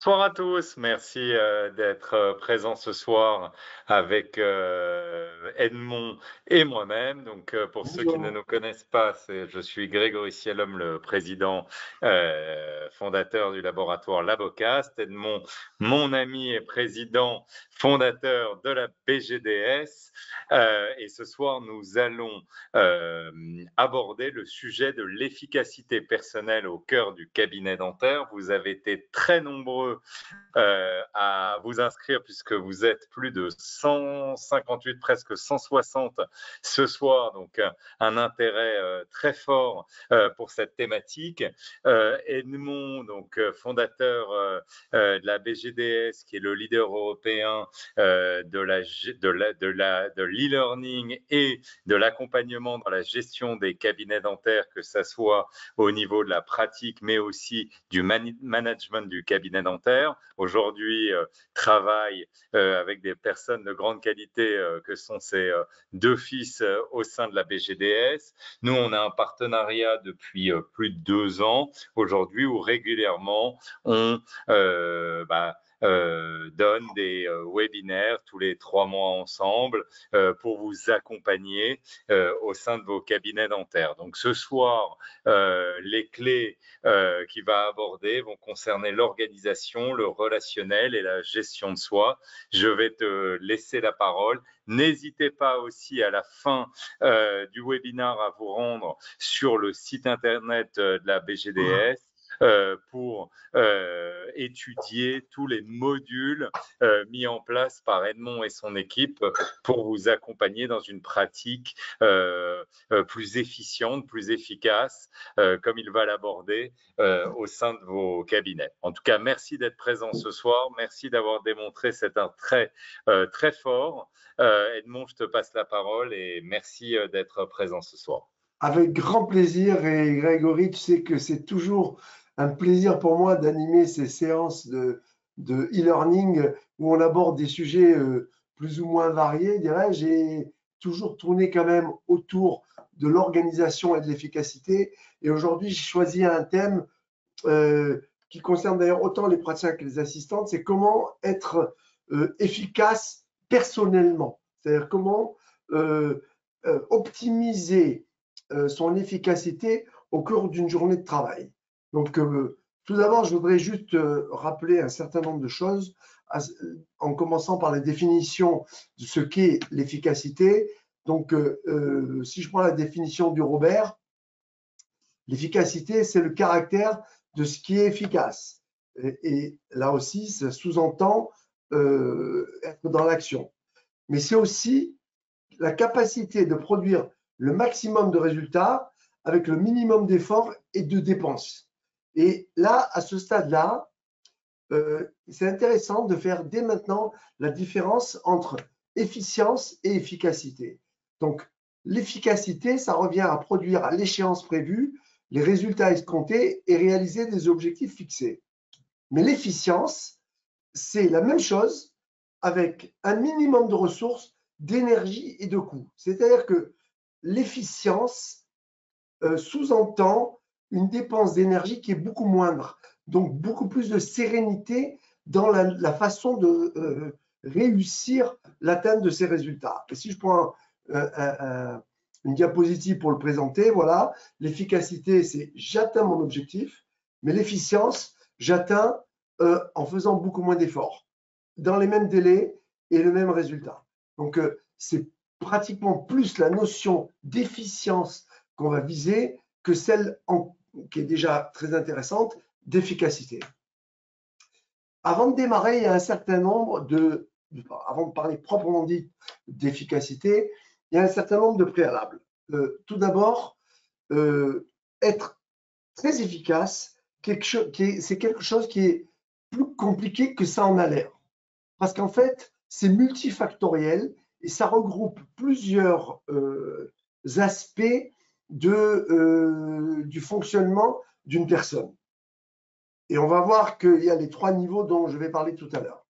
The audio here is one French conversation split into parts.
Bonsoir à tous, merci d'être présents ce soir avec Edmond et moi-même. Donc, pour ceux qui ne Bonjour. nous connaissent pas, je suis Grégory Cielhomme, le président fondateur du laboratoire Labocast. Edmond, mon ami et président fondateur de la BGDS. Et ce soir, nous allons aborder le sujet de l'efficacité personnelle au cœur du cabinet dentaire. Vous avez été très nombreux à vous inscrire puisque vous êtes plus de 158, presque 160 ce soir, donc un intérêt très fort pour cette thématique. Edmond, donc fondateur de la BGDS, qui est le leader européen de l'e-learning et de l'accompagnement dans la gestion des cabinets dentaires, que ce soit au niveau de la pratique, mais aussi du management du cabinet dentaire. Aujourd'hui, travaille avec des personnes de grande qualité que sont ses deux fils au sein de la BGDS. Nous, on a un partenariat depuis plus de 2 ans aujourd'hui où régulièrement on donne des webinaires tous les 3 mois ensemble pour vous accompagner au sein de vos cabinets dentaires. Donc ce soir, les clés qu'il va aborder vont concerner l'organisation, le relationnel et la gestion de soi. Je vais te laisser la parole. N'hésitez pas aussi à la fin du webinaire à vous rendre sur le site internet de la BGDS pour étudier tous les modules mis en place par Edmond et son équipe pour vous accompagner dans une pratique plus efficiente, plus efficace, comme il va l'aborder au sein de vos cabinets. En tout cas, merci d'être présent ce soir. Merci d'avoir démontré cet intérêt très fort. Edmond, je te passe la parole et merci d'être présent ce soir. Avec grand plaisir. Et Grégory, tu sais que c'est toujours un plaisir pour moi d'animer ces séances de e-learning où on aborde des sujets plus ou moins variés, dirais-je, et toujours tourné quand même autour de l'organisation et de l'efficacité. Et aujourd'hui, j'ai choisi un thème qui concerne d'ailleurs autant les praticiens que les assistantes, c'est comment être efficace personnellement. C'est-à-dire comment optimiser son efficacité au cours d'une journée de travail. Donc, tout d'abord, je voudrais juste rappeler un certain nombre de choses, en commençant par la définition de ce qu'est l'efficacité. Donc, si je prends la définition du Robert, l'efficacité, c'est le caractère de ce qui est efficace. Et là aussi, ça sous-entend être dans l'action. Mais c'est aussi la capacité de produire le maximum de résultats avec le minimum d'efforts et de dépenses. Et là, à ce stade-là, c'est intéressant de faire dès maintenant la différence entre efficience et efficacité. Donc, l'efficacité, ça revient à produire à l'échéance prévue les résultats escomptés et réaliser des objectifs fixés. Mais l'efficience, c'est la même chose avec un minimum de ressources, d'énergie et de coûts. C'est-à-dire que l'efficience sous-entend une dépense d'énergie qui est beaucoup moindre, donc beaucoup plus de sérénité dans la façon de réussir l'atteinte de ces résultats. Et si je prends une diapositive pour le présenter, voilà, l'efficacité, c'est j'atteins mon objectif, mais l'efficience, j'atteins en faisant beaucoup moins d'efforts, dans les mêmes délais et le même résultat. Donc, c'est pratiquement plus la notion d'efficience qu'on va viser que celle qui est déjà très intéressante d'efficacité. Avant de démarrer, il y a un certain nombre avant de parler proprement dit d'efficacité, il y a un certain nombre de préalables. Tout d'abord, être très efficace, c'est quelque chose qui est plus compliqué que ça en a l'air. Parce qu'en fait, c'est multifactoriel et ça regroupe plusieurs aspects du fonctionnement d'une personne. Et on va voir qu'il y a les 3 niveaux dont je vais parler tout à l'heure.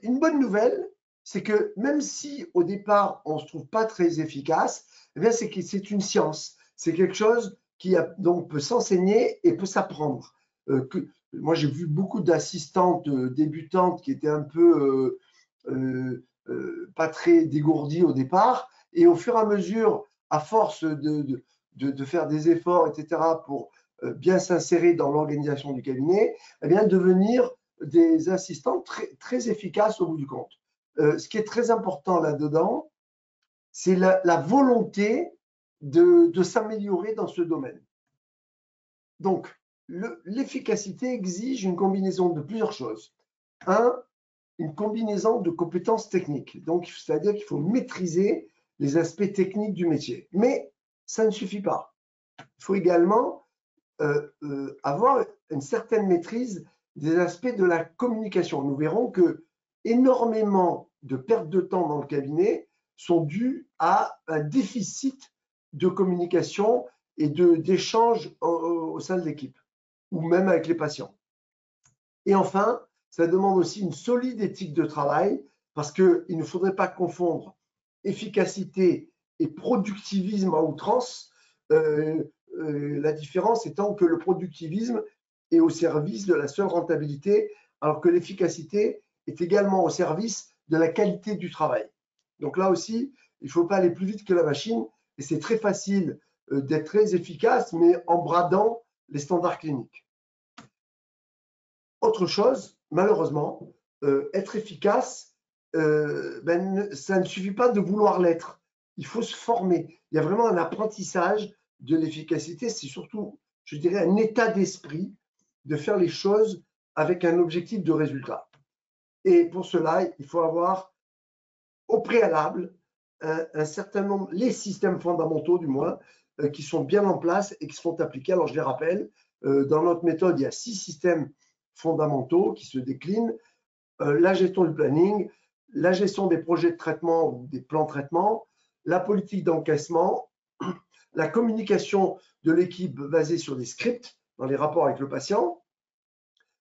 Une bonne nouvelle, c'est que même si au départ on ne se trouve pas très efficace, eh bien c'est que c'est une science. C'est quelque chose qui donc peut s'enseigner et peut s'apprendre. moi j'ai vu beaucoup d'assistantes débutantes qui étaient un peu pas très dégourdies au départ, et au fur et à mesure, à force de faire des efforts, etc., pour bien s'insérer dans l'organisation du cabinet, eh bien devenir des assistants très efficaces au bout du compte. Ce qui est très important là-dedans, c'est la volonté de s'améliorer dans ce domaine. Donc, l'efficacité exige une combinaison de plusieurs choses. Une combinaison de compétences techniques. Donc, c'est-à-dire qu'il faut maîtriser les aspects techniques du métier. Mais ça ne suffit pas. Il faut également avoir une certaine maîtrise des aspects de la communication. Nous verrons que énormément de pertes de temps dans le cabinet sont dues à un déficit de communication et d'échange au sein de l'équipe, ou même avec les patients. Et enfin, ça demande aussi une solide éthique de travail, parce qu'il ne faudrait pas confondre efficacité et productivisme à outrance. La différence étant que le productivisme est au service de la seule rentabilité, alors que l'efficacité est également au service de la qualité du travail. Donc là aussi, il ne faut pas aller plus vite que la machine, et c'est très facile d'être très efficace, mais en bradant les standards cliniques. Autre chose, malheureusement, être efficace, ça ne suffit pas de vouloir l'être. Il faut se former. Il y a vraiment un apprentissage de l'efficacité. C'est surtout, je dirais, un état d'esprit de faire les choses avec un objectif de résultat. Et pour cela, il faut avoir au préalable un certain nombre, les systèmes fondamentaux du moins, qui sont bien en place et qui sont appliqués. Alors je les rappelle, dans notre méthode, il y a 6 systèmes fondamentaux qui se déclinent. La gestion du planning, la gestion des projets de traitement ou des plans de traitement, la politique d'encaissement, la communication de l'équipe basée sur des scripts dans les rapports avec le patient,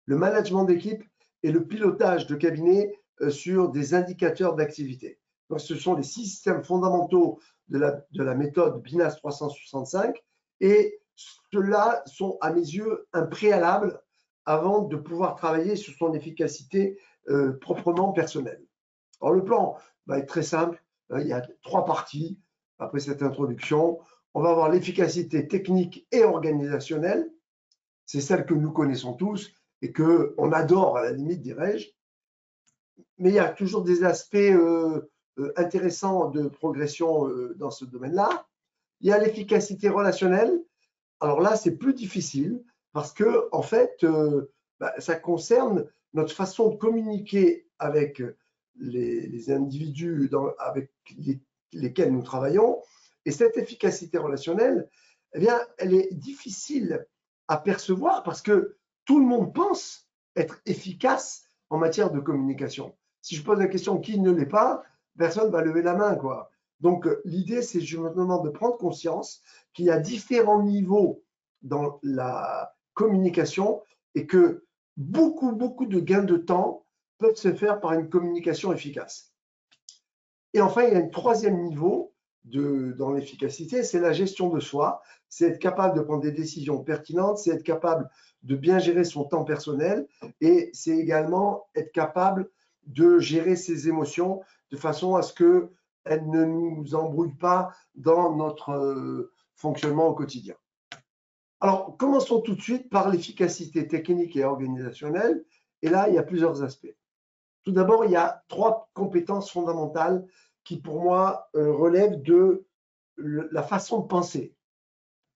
le management d'équipe et le pilotage de cabinet sur des indicateurs d'activité. Donc, ce sont les 6 systèmes fondamentaux de la méthode BINAS 365, et ceux-là sont à mes yeux un préalable avant de pouvoir travailler sur son efficacité proprement personnelle. Alors, le plan va être très simple. Il y a 3 parties après cette introduction. On va avoir l'efficacité technique et organisationnelle. C'est celle que nous connaissons tous et qu'on adore à la limite, dirais-je. Mais il y a toujours des aspects intéressants de progression dans ce domaine-là. Il y a l'efficacité relationnelle. Alors là, c'est plus difficile parce que, en fait, ça concerne notre façon de communiquer avec les individus avec lesquels nous travaillons. Et cette efficacité relationnelle, eh bien, elle est difficile à percevoir parce que tout le monde pense être efficace en matière de communication. Si je pose la question qui ne l'est pas, personne ne va lever la main, quoi. Donc, l'idée, c'est justement de prendre conscience qu'il y a différents niveaux dans la communication et que beaucoup de gains de temps peuvent se faire par une communication efficace. Et enfin, il y a un troisième niveau dans l'efficacité, c'est la gestion de soi. C'est être capable de prendre des décisions pertinentes, c'est être capable de bien gérer son temps personnel, et c'est également être capable de gérer ses émotions de façon à ce qu'elles ne nous embrouillent pas dans notre fonctionnement au quotidien. Alors, commençons tout de suite par l'efficacité technique et organisationnelle. Et là, il y a plusieurs aspects. Tout d'abord, il y a 3 compétences fondamentales qui, pour moi, relèvent de la façon de penser.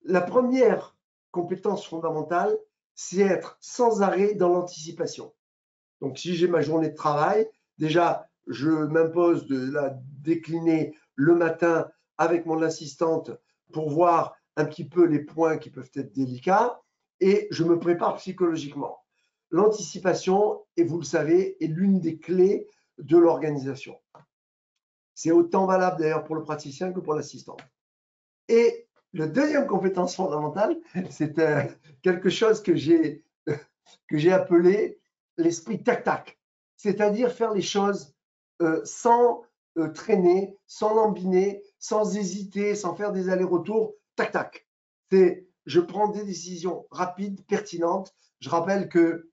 La première compétence fondamentale, c'est être sans arrêt dans l'anticipation. Donc, si j'ai ma journée de travail, déjà, je m'impose de la décliner le matin avec mon assistante pour voir un petit peu les points qui peuvent être délicats, et je me prépare psychologiquement. L'anticipation, et vous le savez, est l'une des clés de l'organisation. C'est autant valable d'ailleurs pour le praticien que pour l'assistant. Et la deuxième compétence fondamentale, c'est quelque chose que j'ai appelé l'esprit tac-tac, c'est-à-dire faire les choses sans traîner, sans lambiner, sans hésiter, sans faire des allers-retours, tac-tac. C'est je prends des décisions rapides, pertinentes. Je rappelle que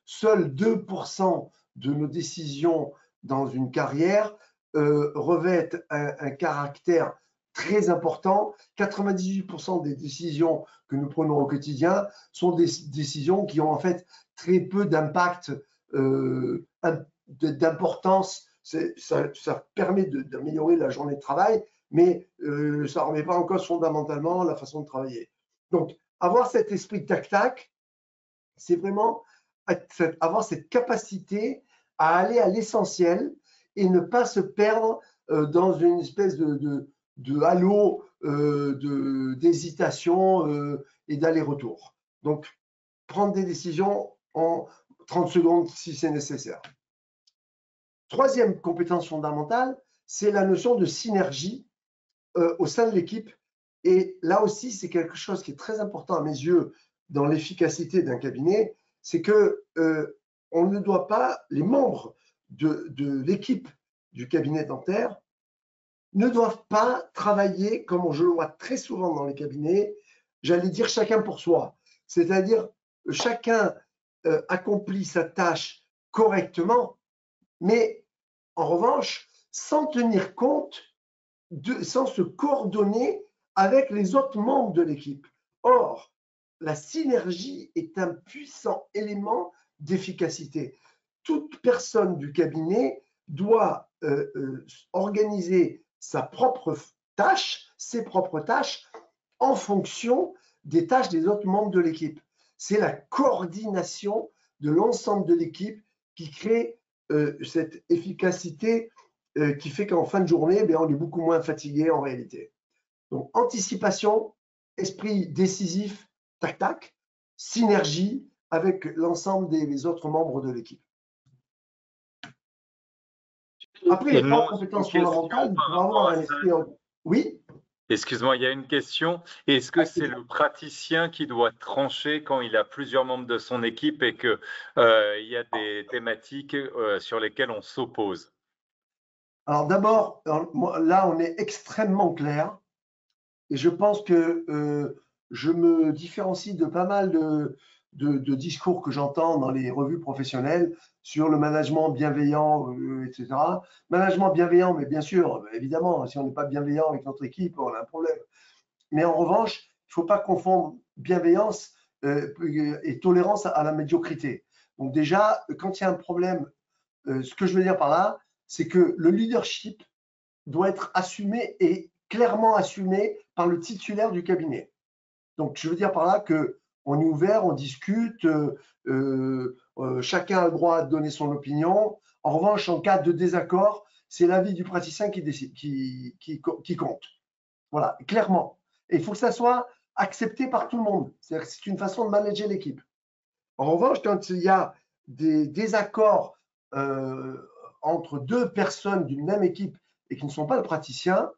seuls 2% de nos décisions dans une carrière revêtent un caractère très important. 98% des décisions que nous prenons au quotidien sont des décisions qui ont en fait très peu d'impact, d'importance. Ça permet d'améliorer la journée de travail, mais ça ne remet pas en cause fondamentalement la façon de travailler. Donc, avoir cet esprit tac-tac, c'est vraiment avoir cette capacité à aller à l'essentiel et ne pas se perdre dans une espèce de halo d'hésitation et d'aller-retour. Donc, prendre des décisions en 30 secondes si c'est nécessaire. Troisième compétence fondamentale, c'est la notion de synergie au sein de l'équipe. Et là aussi, c'est quelque chose qui est très important à mes yeux dans l'efficacité d'un cabinet, c'est que on ne doit pas, les membres de l'équipe du cabinet dentaire ne doivent pas travailler, comme je le vois très souvent dans les cabinets, j'allais dire chacun pour soi. C'est-à-dire, chacun accomplit sa tâche correctement, mais en revanche, sans tenir compte, sans se coordonner avec les autres membres de l'équipe. Or, la synergie est un puissant élément d'efficacité. Toute personne du cabinet doit organiser sa propre tâche, ses propres tâches, en fonction des tâches des autres membres de l'équipe. C'est la coordination de l'ensemble de l'équipe qui crée cette efficacité qui fait qu'en fin de journée, on est beaucoup moins fatigué en réalité. Donc, anticipation, esprit décisif, tac-tac, synergie avec l'ensemble des autres membres de l'équipe. Après, les trois compétences fondamentales, pour avoir un esprit... Oui ? Excuse-moi, il y a une question. Est-ce que c'est le praticien qui doit trancher quand il a plusieurs membres de son équipe et qu'il y a des thématiques sur lesquelles on s'oppose? Alors d'abord, là, on est extrêmement clair et je pense que je me différencie de pas mal de discours que j'entends dans les revues professionnelles sur le management bienveillant, etc. Management bienveillant, mais bien sûr, évidemment, si on n'est pas bienveillant avec notre équipe, on a un problème. Mais en revanche, il ne faut pas confondre bienveillance et tolérance à la médiocrité. Donc déjà, quand il y a un problème, ce que je veux dire par là, c'est que le leadership doit être assumé et clairement assumé par le titulaire du cabinet. Donc, je veux dire par là qu'on est ouvert, on discute, chacun a le droit de donner son opinion. En revanche, en cas de désaccord, c'est l'avis du praticien qui décide, qui compte. Voilà, clairement. Et il faut que ça soit accepté par tout le monde. C'est-à-dire que c'est une façon de manager l'équipe. En revanche, quand il y a des désaccords entre deux personnes d'une même équipe et qui ne sont pas le praticien,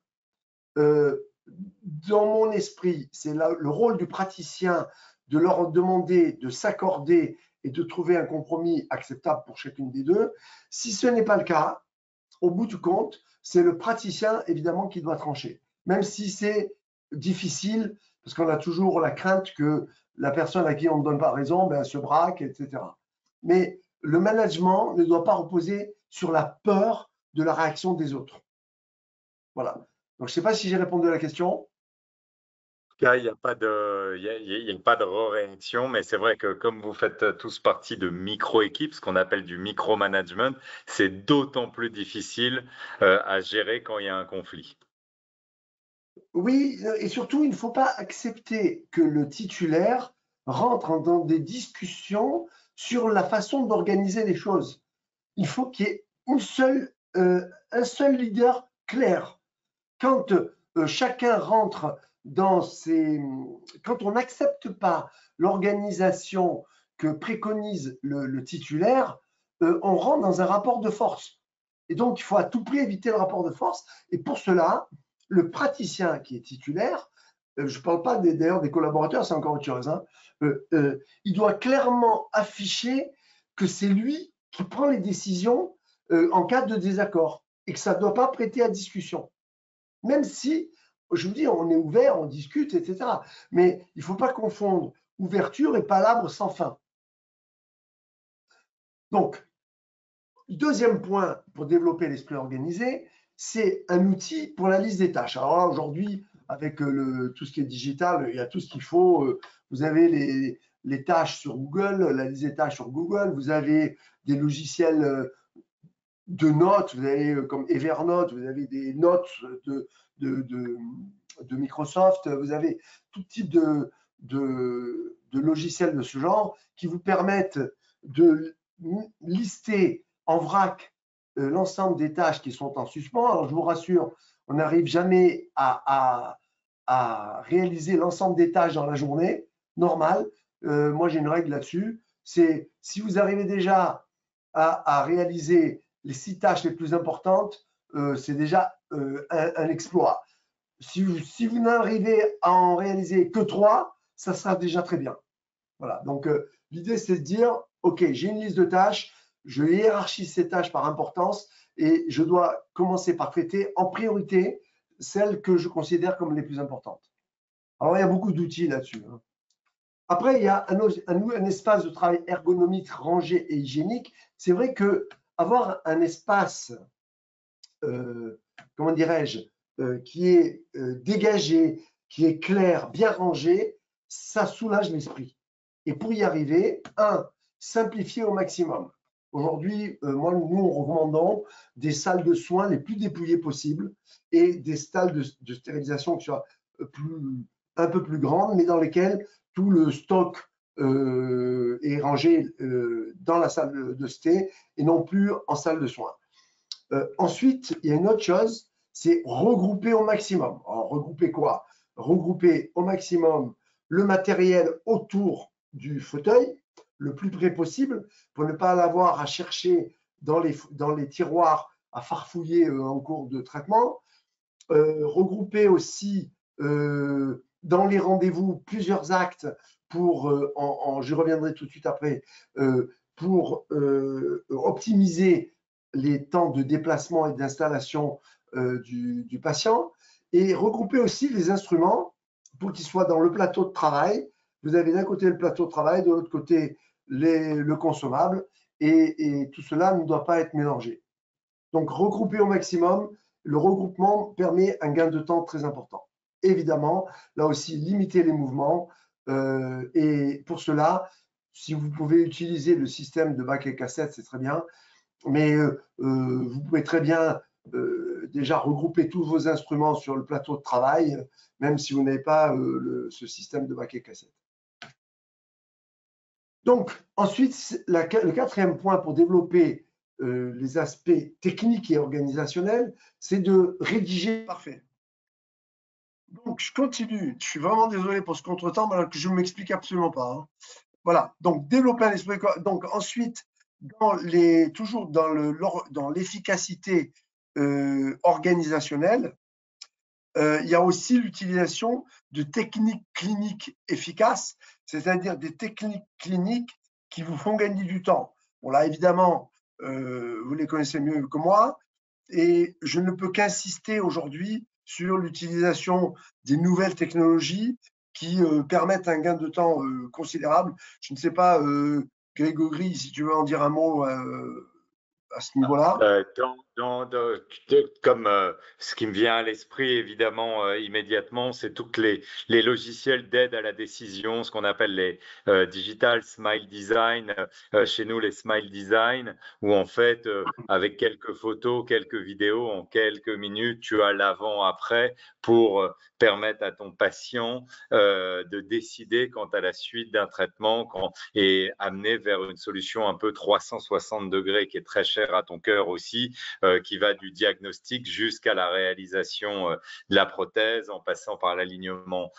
dans mon esprit, c'est le rôle du praticien de leur demander de s'accorder et de trouver un compromis acceptable pour chacune des deux. Si ce n'est pas le cas, au bout du compte, c'est le praticien évidemment qui doit trancher, même si c'est difficile, parce qu'on a toujours la crainte que la personne à qui on ne donne pas raison se braque, etc. Mais le management ne doit pas reposer sur la peur de la réaction des autres. Voilà. Donc, je ne sais pas si j'ai répondu à la question. Il n'y a pas de réaction, mais c'est vrai que comme vous faites tous partie de micro-équipes, ce qu'on appelle du micro-management, c'est d'autant plus difficile à gérer quand il y a un conflit. Oui, et surtout, il ne faut pas accepter que le titulaire rentre dans des discussions sur la façon d'organiser les choses. Il faut qu'il y ait un seul leader clair. Quand chacun rentre dans quand on n'accepte pas l'organisation que préconise le titulaire, on rentre dans un rapport de force. Et donc, il faut à tout prix éviter le rapport de force. Et pour cela, le praticien qui est titulaire, je ne parle pas d'ailleurs des collaborateurs, c'est encore autre chose, hein, il doit clairement afficher que c'est lui qui prend les décisions en cas de désaccord et que ça ne doit pas prêter à discussion. Même si je vous dis, on est ouvert, on discute, etc. Mais il ne faut pas confondre ouverture et palabre sans fin. Donc, deuxième point pour développer l'esprit organisé, c'est un outil pour la liste des tâches. Alors là, aujourd'hui, avec tout ce qui est digital, il y a tout ce qu'il faut. Vous avez les tâches sur Google, la liste des tâches sur Google. Vous avez des logiciels de notes, vous avez comme Evernote, vous avez des notes de Microsoft, vous avez tout type de logiciels de ce genre qui vous permettent de lister en vrac l'ensemble des tâches qui sont en suspens. Alors, je vous rassure, on n'arrive jamais à réaliser l'ensemble des tâches dans la journée normale. Moi, j'ai une règle là-dessus. C'est si vous arrivez déjà à réaliser les 6 tâches les plus importantes, c'est déjà un exploit. Si vous n'arrivez à en réaliser que 3, ça sera déjà très bien. Voilà. Donc, l'idée, c'est de dire, OK, j'ai une liste de tâches, je hiérarchise ces tâches par importance et je dois commencer par traiter en priorité celles que je considère comme les plus importantes. Alors, il y a beaucoup d'outils là-dessus. Après, il y a un espace de travail ergonomique, rangé et hygiénique. C'est vrai qu'avoir un espace, comment dirais-je, qui est dégagé, qui est clair, bien rangé, ça soulage l'esprit. Et pour y arriver, simplifier au maximum. Aujourd'hui, nous recommandons des salles de soins les plus dépouillées possibles et des salles de stérilisation qui soient un peu plus grandes, mais dans lesquelles tout le stock est rangé dans la salle de sté et non plus en salle de soins. Ensuite, il y a une autre chose, c'est regrouper au maximum. Alors, regrouper quoi? Regrouper au maximum le matériel autour du fauteuil, le plus près possible, pour ne pas l'avoir à chercher dans les tiroirs, à farfouiller en cours de traitement. Regrouper aussi dans les rendez-vous plusieurs actes pour, je reviendrai tout de suite après, pour optimiser les temps de déplacement et d'installation du patient, et regrouper aussi les instruments pour qu'ils soient dans le plateau de travail. Vous avez d'un côté le plateau de travail, de l'autre côté le consommable, et tout cela ne doit pas être mélangé. Donc, regrouper au maximum, le regroupement permet un gain de temps très important. Évidemment, là aussi, limiter les mouvements, et pour cela, si vous pouvez utiliser le système de bac et cassette, c'est très bien, mais vous pouvez très bien déjà regrouper tous vos instruments sur le plateau de travail, même si vous n'avez pas ce système de bac et cassette. Donc, ensuite, le quatrième point pour développer les aspects techniques et organisationnels, c'est de rédiger parfait. Donc, je continue. Je suis vraiment désolé pour ce contretemps, alors que je ne m'explique absolument pas. Hein. Voilà. Donc, développer un esprit. Donc, ensuite, toujours dans l'efficacité organisationnelle, il y a aussi l'utilisation de techniques cliniques efficaces, c'est-à-dire des techniques cliniques qui vous font gagner du temps. Bon, là, évidemment, vous les connaissez mieux que moi, et je ne peux qu'insister aujourd'hui sur l'utilisation des nouvelles technologies qui permettent un gain de temps considérable. Je ne sais pas, Grégory, si tu veux en dire un mot à ce niveau-là. Comme ce qui me vient à l'esprit évidemment immédiatement, c'est tous les logiciels d'aide à la décision, ce qu'on appelle les digital smile design, chez nous les smile design, où en fait avec quelques photos, quelques vidéos, en quelques minutes, tu as l'avant-après pour permettre à ton patient de décider quant à la suite d'un traitement et amener vers une solution un peu 360 degrés qui est très chère à ton cœur aussi, qui va du diagnostic jusqu'à la réalisation de la prothèse, en passant par l'alignement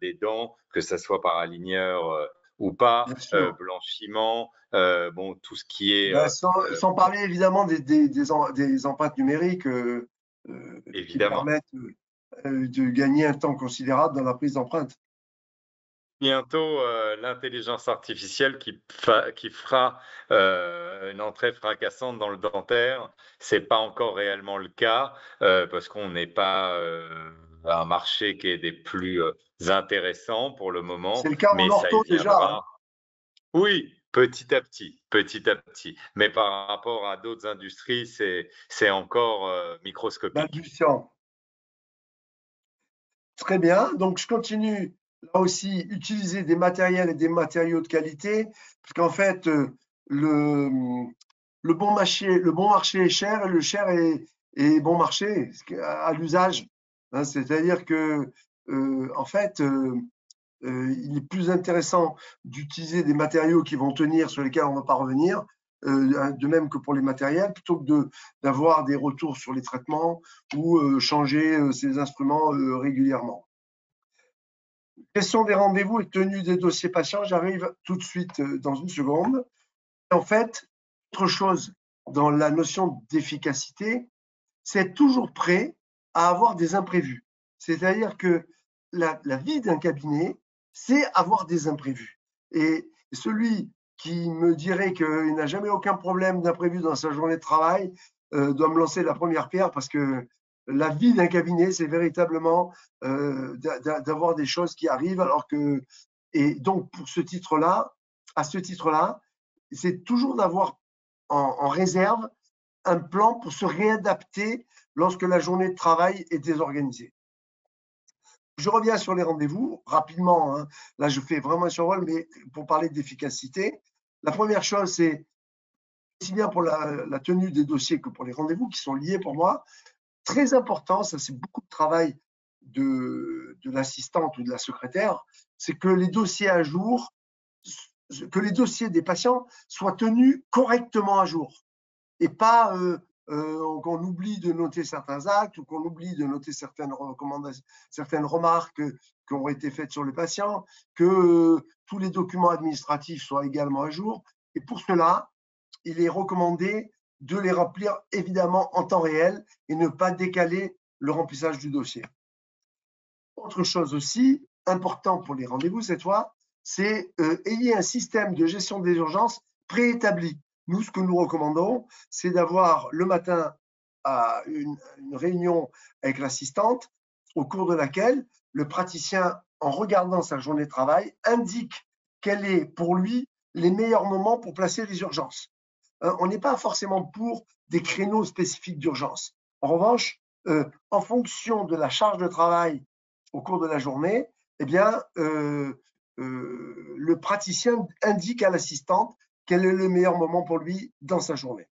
des dents, que ce soit par aligneur ou pas, blanchiment, bon, tout ce qui est… sans parler évidemment des empreintes numériques qui permettent de gagner un temps considérable dans la prise d'empreinte. Bientôt, l'intelligence artificielle qui fera une entrée fracassante dans le dentaire. C'est pas encore réellement le cas parce qu'on n'est pas un marché qui est des plus intéressants pour le moment, C'est le cas en mais ça y ortho déjà, hein. viendra. Oui, petit à petit. Mais par rapport à d'autres industries, c'est encore microscopique. Balbutiant. Très bien. Donc, je continue là aussi, utiliser des matériels et des matériaux de qualité, parce qu'en fait, le, le bon marché est cher et le cher est bon marché à l'usage. Hein, c'est-à-dire que, en fait, il est plus intéressant d'utiliser des matériaux qui vont tenir, sur lesquels on ne va pas revenir, de même que pour les matériels, plutôt que d'avoir des retours sur les traitements ou changer ces instruments régulièrement. Question des rendez-vous et tenue des dossiers patients, j'arrive tout de suite dans une seconde. En fait, autre chose dans la notion d'efficacité, c'est être toujours prêt à avoir des imprévus. C'est-à-dire que la vie d'un cabinet, c'est avoir des imprévus. Et celui qui me dirait qu'il n'a jamais aucun problème d'imprévu dans sa journée de travail doit me lancer la première pierre, parce que la vie d'un cabinet, c'est véritablement d'avoir des choses qui arrivent. Et donc, pour ce titre-là, à ce titre-là, c'est toujours d'avoir en réserve un plan pour se réadapter lorsque la journée de travail est désorganisée. Je reviens sur les rendez-vous rapidement, hein. Là, je fais vraiment un survol, mais pour parler d'efficacité, la première chose, c'est aussi bien pour la tenue des dossiers que pour les rendez-vous qui sont liés pour moi. Très important, ça c'est beaucoup de travail de l'assistante ou de la secrétaire, c'est que les dossiers à jour, que les dossiers des patients soient tenus correctement à jour et pas qu'on oublie de noter certains actes ou qu'on oublie de noter certaines recommandations, certaines remarques qui ont été faites sur le patient, que tous les documents administratifs soient également à jour. Et pour cela, il est recommandé de les remplir évidemment en temps réel et ne pas décaler le remplissage du dossier. Autre chose aussi, important pour les rendez-vous cette fois, c'est ayez un système de gestion des urgences préétabli. Nous, ce que nous recommandons, c'est d'avoir le matin une réunion avec l'assistante au cours de laquelle le praticien, en regardant sa journée de travail, indique quels est pour lui les meilleurs moments pour placer les urgences. On n'est pas forcément pour des créneaux spécifiques d'urgence. En revanche, en fonction de la charge de travail au cours de la journée, eh bien, le praticien indique à l'assistante quel est le meilleur moment pour lui dans sa journée.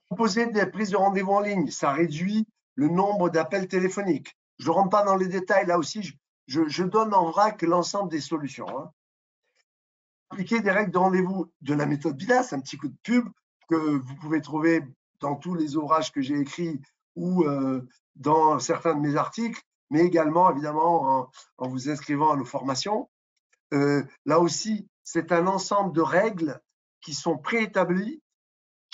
Proposer des prises de rendez-vous en ligne, ça réduit le nombre d'appels téléphoniques. Je ne rentre pas dans les détails, là aussi, je donne en vrac l'ensemble des solutions. Hein. Appliquer des règles de rendez-vous de la méthode Vidas, un petit coup de pub que vous pouvez trouver dans tous les ouvrages que j'ai écrits ou dans certains de mes articles, mais également, évidemment, en vous inscrivant à nos formations. Là aussi, c'est un ensemble de règles qui sont préétablies,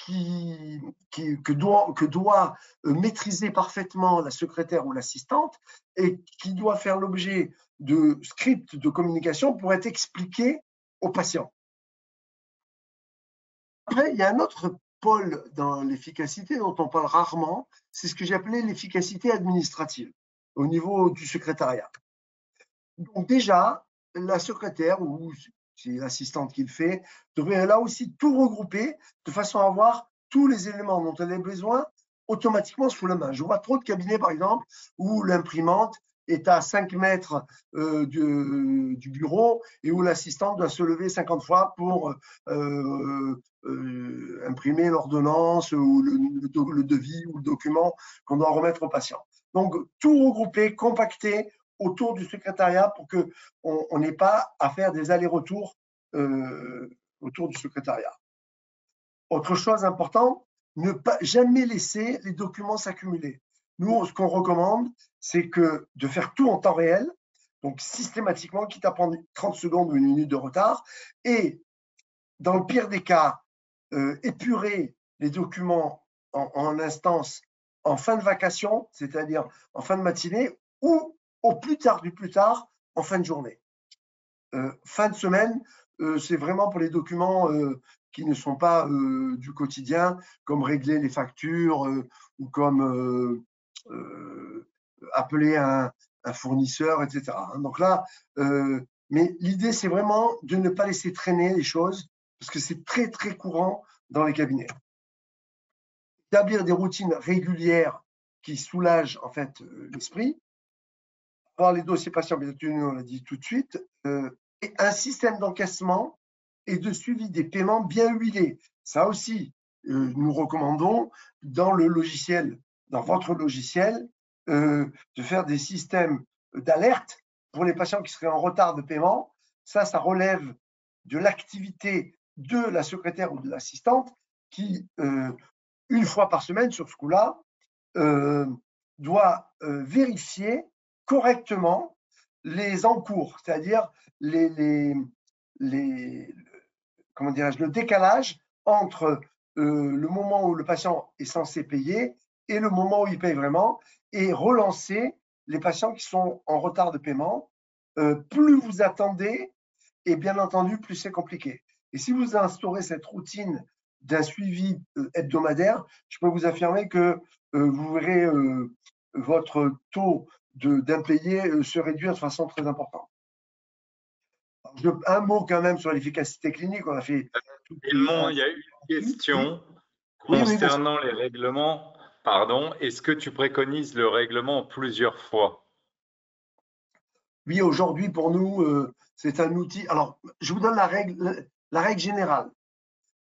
que doit maîtriser parfaitement la secrétaire ou l'assistante et qui doit faire l'objet de scripts de communication pour être expliqué aux patients. Après, il y a un autre pôle dans l'efficacité dont on parle rarement, c'est ce que j'ai appelé l'efficacité administrative au niveau du secrétariat. Donc déjà, la secrétaire ou c'est l'assistante qui le fait, devrait là aussi tout regrouper de façon à avoir tous les éléments dont elle a besoin automatiquement sous la main. Je vois trop de cabinets, par exemple, où l'imprimante est à 5 mètres du bureau et où l'assistante doit se lever 50 fois pour imprimer l'ordonnance ou le devis ou le document qu'on doit remettre au patient. Donc, tout regrouper, compacter autour du secrétariat pour qu'on n'ait pas à faire des allers-retours autour du secrétariat. Autre chose importante, ne pas jamais laisser les documents s'accumuler. Nous, ce qu'on recommande, c'est de faire tout en temps réel, donc systématiquement, quitte à prendre 30 secondes ou une minute de retard, et dans le pire des cas, épurer les documents en instance en fin de vacation, c'est-à-dire en fin de matinée, ou au plus tard du plus tard, en fin de journée. Fin de semaine, c'est vraiment pour les documents qui ne sont pas du quotidien, comme régler les factures ou comme appeler un fournisseur, etc. Donc là, mais l'idée, c'est vraiment de ne pas laisser traîner les choses, parce que c'est très, très courant dans les cabinets. Établir des routines régulières qui soulagent en fait l'esprit. Avoir les dossiers patients, bien entendu, on l'a dit tout de suite, et un système d'encaissement et de suivi des paiements bien huilé. Ça aussi, nous recommandons dans le logiciel, dans votre logiciel, de faire des systèmes d'alerte pour les patients qui seraient en retard de paiement. Ça relève de l'activité de la secrétaire ou de l'assistante qui, une fois par semaine sur ce coup-là, doit vérifier correctement les encours, c'est-à-dire comment dirais-je, le décalage entre le moment où le patient est censé payer et le moment où il paye vraiment, et relancer les patients qui sont en retard de paiement. Plus vous attendez, et bien entendu, plus c'est compliqué. Et si vous instaurez cette routine d'un suivi hebdomadaire, je peux vous affirmer que vous verrez votre taux d'impayé se réduire de façon très importante. Un mot quand même sur l'efficacité clinique. On a fait. Edmond, il y a une question concernant les règlements. Pardon, est-ce que tu préconises le règlement plusieurs fois? Oui, aujourd'hui, pour nous, c'est un outil. Alors, je vous donne la règle générale.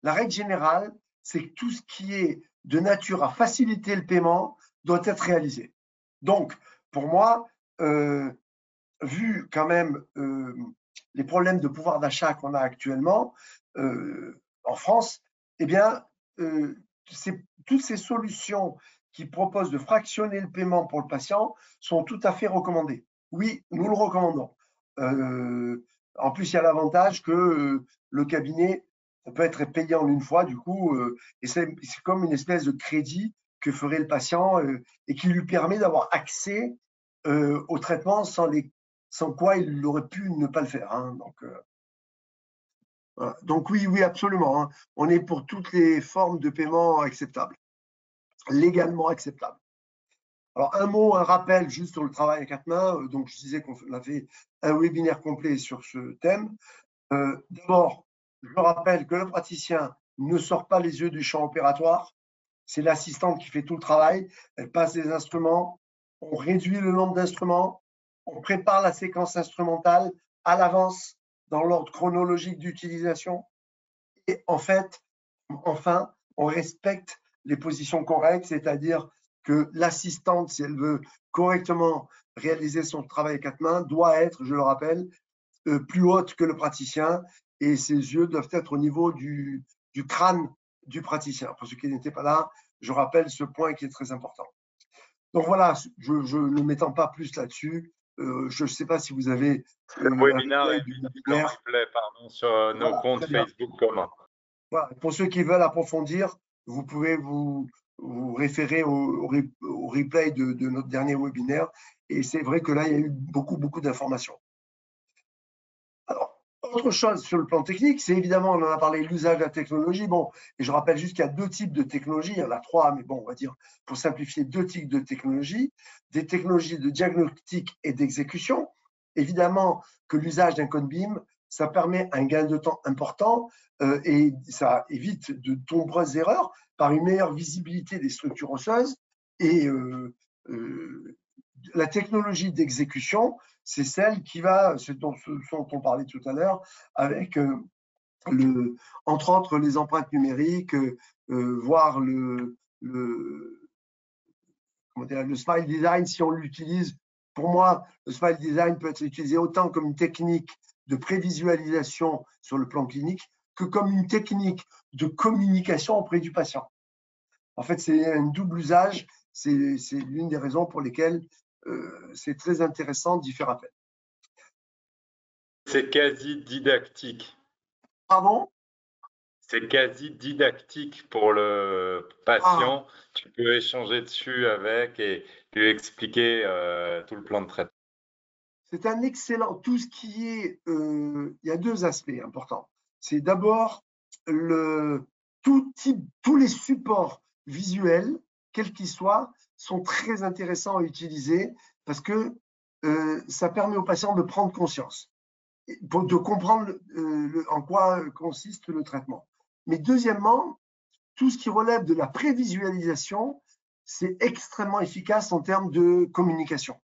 La règle générale, c'est que tout ce qui est de nature à faciliter le paiement doit être réalisé. Donc, pour moi, vu quand même les problèmes de pouvoir d'achat qu'on a actuellement en France, eh bien, toutes ces solutions qui proposent de fractionner le paiement pour le patient sont tout à fait recommandées. Oui, nous le recommandons. En plus, il y a l'avantage que le cabinet peut être payé en une fois, du coup, et c'est comme une espèce de crédit que ferait le patient et qui lui permet d'avoir accès au traitement sans quoi il aurait pu ne pas le faire. Hein. Donc oui, absolument. Hein. On est pour toutes les formes de paiement acceptables, légalement acceptables. Alors un rappel juste sur le travail à quatre mains. Donc je disais qu'on a fait un webinaire complet sur ce thème. D'abord, je rappelle que le praticien ne sort pas les yeux du champ opératoire. C'est l'assistante qui fait tout le travail. Elle passe les instruments. On réduit le nombre d'instruments. On prépare la séquence instrumentale à l'avance dans l'ordre chronologique d'utilisation. Et en fait, enfin, on respecte les positions correctes, c'est-à-dire que l'assistante, si elle veut correctement réaliser son travail à quatre mains, doit être, je le rappelle, plus haute que le praticien et ses yeux doivent être au niveau du crâne du praticien. Pour ceux qui n'étaient pas là, je rappelle ce point qui est très important. Donc voilà, je ne m'étends pas plus là-dessus. Je ne sais pas si vous avez le webinaire est disponible en replay, pardon, sur nos comptes Facebook communs. Voilà. Pour ceux qui veulent approfondir, vous pouvez vous référer au replay de notre dernier webinaire. Et c'est vrai que là, il y a eu beaucoup d'informations. Alors, autre chose sur le plan technique, c'est évidemment, on en a parlé, l'usage de la technologie. Bon, et je rappelle juste qu'il y a deux types de technologies. Il y en a trois, mais bon, on va dire, pour simplifier, deux types de technologies. Des technologies de diagnostic et d'exécution. Évidemment que l'usage d'un code BIM, ça permet un gain de temps important et ça évite de nombreuses erreurs par une meilleure visibilité des structures osseuses. Et la technologie d'exécution, c'est celle qui va, ce dont on parlait tout à l'heure, avec entre autres les empreintes numériques, voire le smile design si on l'utilise. Pour moi, le smile design peut être utilisé autant comme une technique de prévisualisation sur le plan clinique que comme une technique de communication auprès du patient. En fait, c'est un double usage. C'est l'une des raisons pour lesquelles c'est très intéressant d'y faire appel. C'est quasi didactique. Pardon? C'est quasi didactique pour le patient. Tu peux échanger dessus avec et lui expliquer tout le plan de traitement. C'est un excellent. Tout ce qui est. Il y a deux aspects importants. C'est d'abord tous les supports visuels, quels qu'ils soient, sont très intéressants à utiliser parce que ça permet aux patients de prendre conscience, de comprendre en quoi consiste le traitement. Mais deuxièmement, tout ce qui relève de la prévisualisation, c'est extrêmement efficace en termes de communication.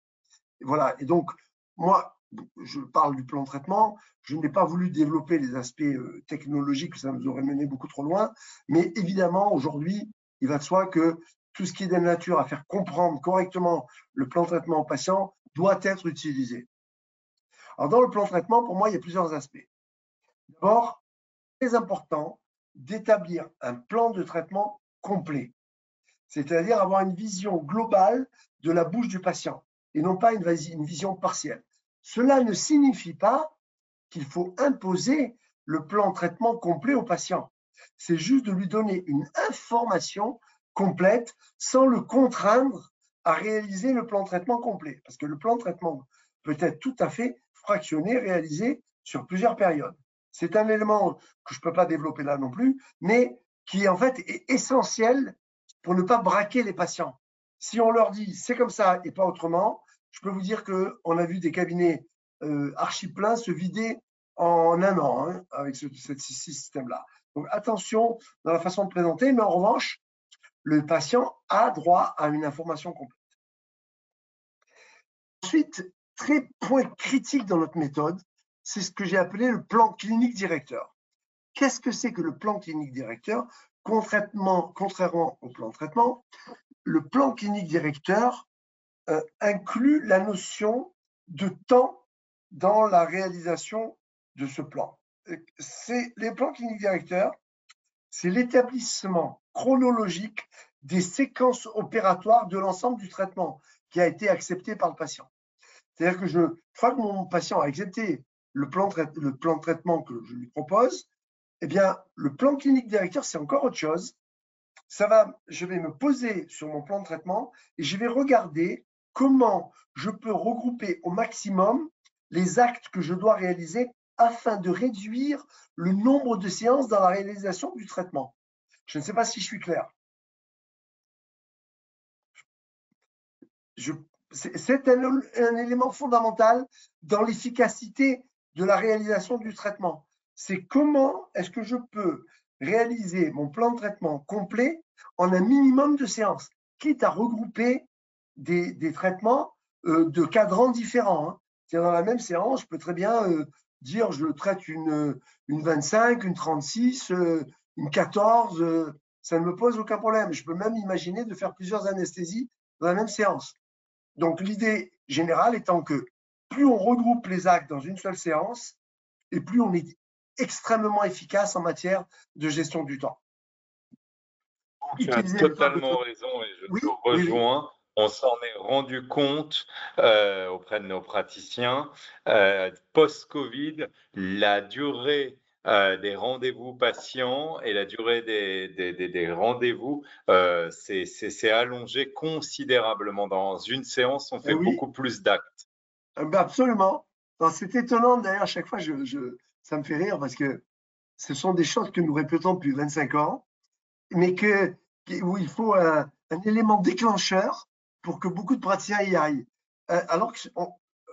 Et voilà. Et donc, moi, je parle du plan de traitement. Je n'ai pas voulu développer les aspects technologiques, ça nous aurait mené beaucoup trop loin. Mais évidemment, aujourd'hui, il va de soi que tout ce qui est de nature à faire comprendre correctement le plan de traitement au patient doit être utilisé. Alors, dans le plan de traitement, pour moi, il y a plusieurs aspects. D'abord, très important d'établir un plan de traitement complet, c'est-à-dire avoir une vision globale de la bouche du patient et non pas une vision partielle. Cela ne signifie pas qu'il faut imposer le plan de traitement complet au patient. C'est juste de lui donner une information complète sans le contraindre à réaliser le plan de traitement complet. Parce que le plan de traitement peut être tout à fait fractionné, réalisé sur plusieurs périodes. C'est un élément que je ne peux pas développer là non plus, mais qui en fait est essentiel pour ne pas braquer les patients. Si on leur dit c'est comme ça et pas autrement, je peux vous dire qu'on a vu des cabinets archi pleins se vider en un an hein, avec ce système-là. Donc attention dans la façon de présenter, mais en revanche, le patient a droit à une information complète. Ensuite, très point critique dans notre méthode, c'est ce que j'ai appelé le plan clinique directeur. Qu'est-ce que c'est que le plan clinique directeur? Contrairement au plan de traitement, le plan clinique directeur inclut la notion de temps dans la réalisation de ce plan. Les plans cliniques directeurs, c'est l'établissement chronologique des séquences opératoires de l'ensemble du traitement qui a été accepté par le patient. C'est-à-dire que une fois que mon patient a accepté le plan de traitement que je lui propose, eh bien, le plan clinique directeur, c'est encore autre chose. Je vais me poser sur mon plan de traitement et je vais regarder comment je peux regrouper au maximum les actes que je dois réaliser afin de réduire le nombre de séances dans la réalisation du traitement. Je ne sais pas si je suis clair. C'est un élément fondamental dans l'efficacité de la réalisation du traitement. C'est comment est-ce que je peux réaliser mon plan de traitement complet en un minimum de séances, quitte à regrouper des traitements de cadrans différents. Hein. Dans la même séance, je peux très bien dire je traite une 25, une 36, une 14, ça ne me pose aucun problème. Je peux même imaginer de faire plusieurs anesthésies dans la même séance. Donc l'idée générale étant que plus on regroupe les actes dans une seule séance, et plus on est extrêmement efficace en matière de gestion du temps. Tu as totalement raison et je te rejoins. Oui. On s'en est rendu compte auprès de nos praticiens. Post-Covid, la durée des rendez-vous patients et la durée des rendez-vous s'est allongée considérablement. Dans une séance, on fait beaucoup plus d'actes. Absolument. C'est étonnant, d'ailleurs, chaque fois, ça me fait rire parce que ce sont des choses que nous répétons depuis 25 ans, mais où il faut un élément déclencheur pour que beaucoup de praticiens y aillent. Alors que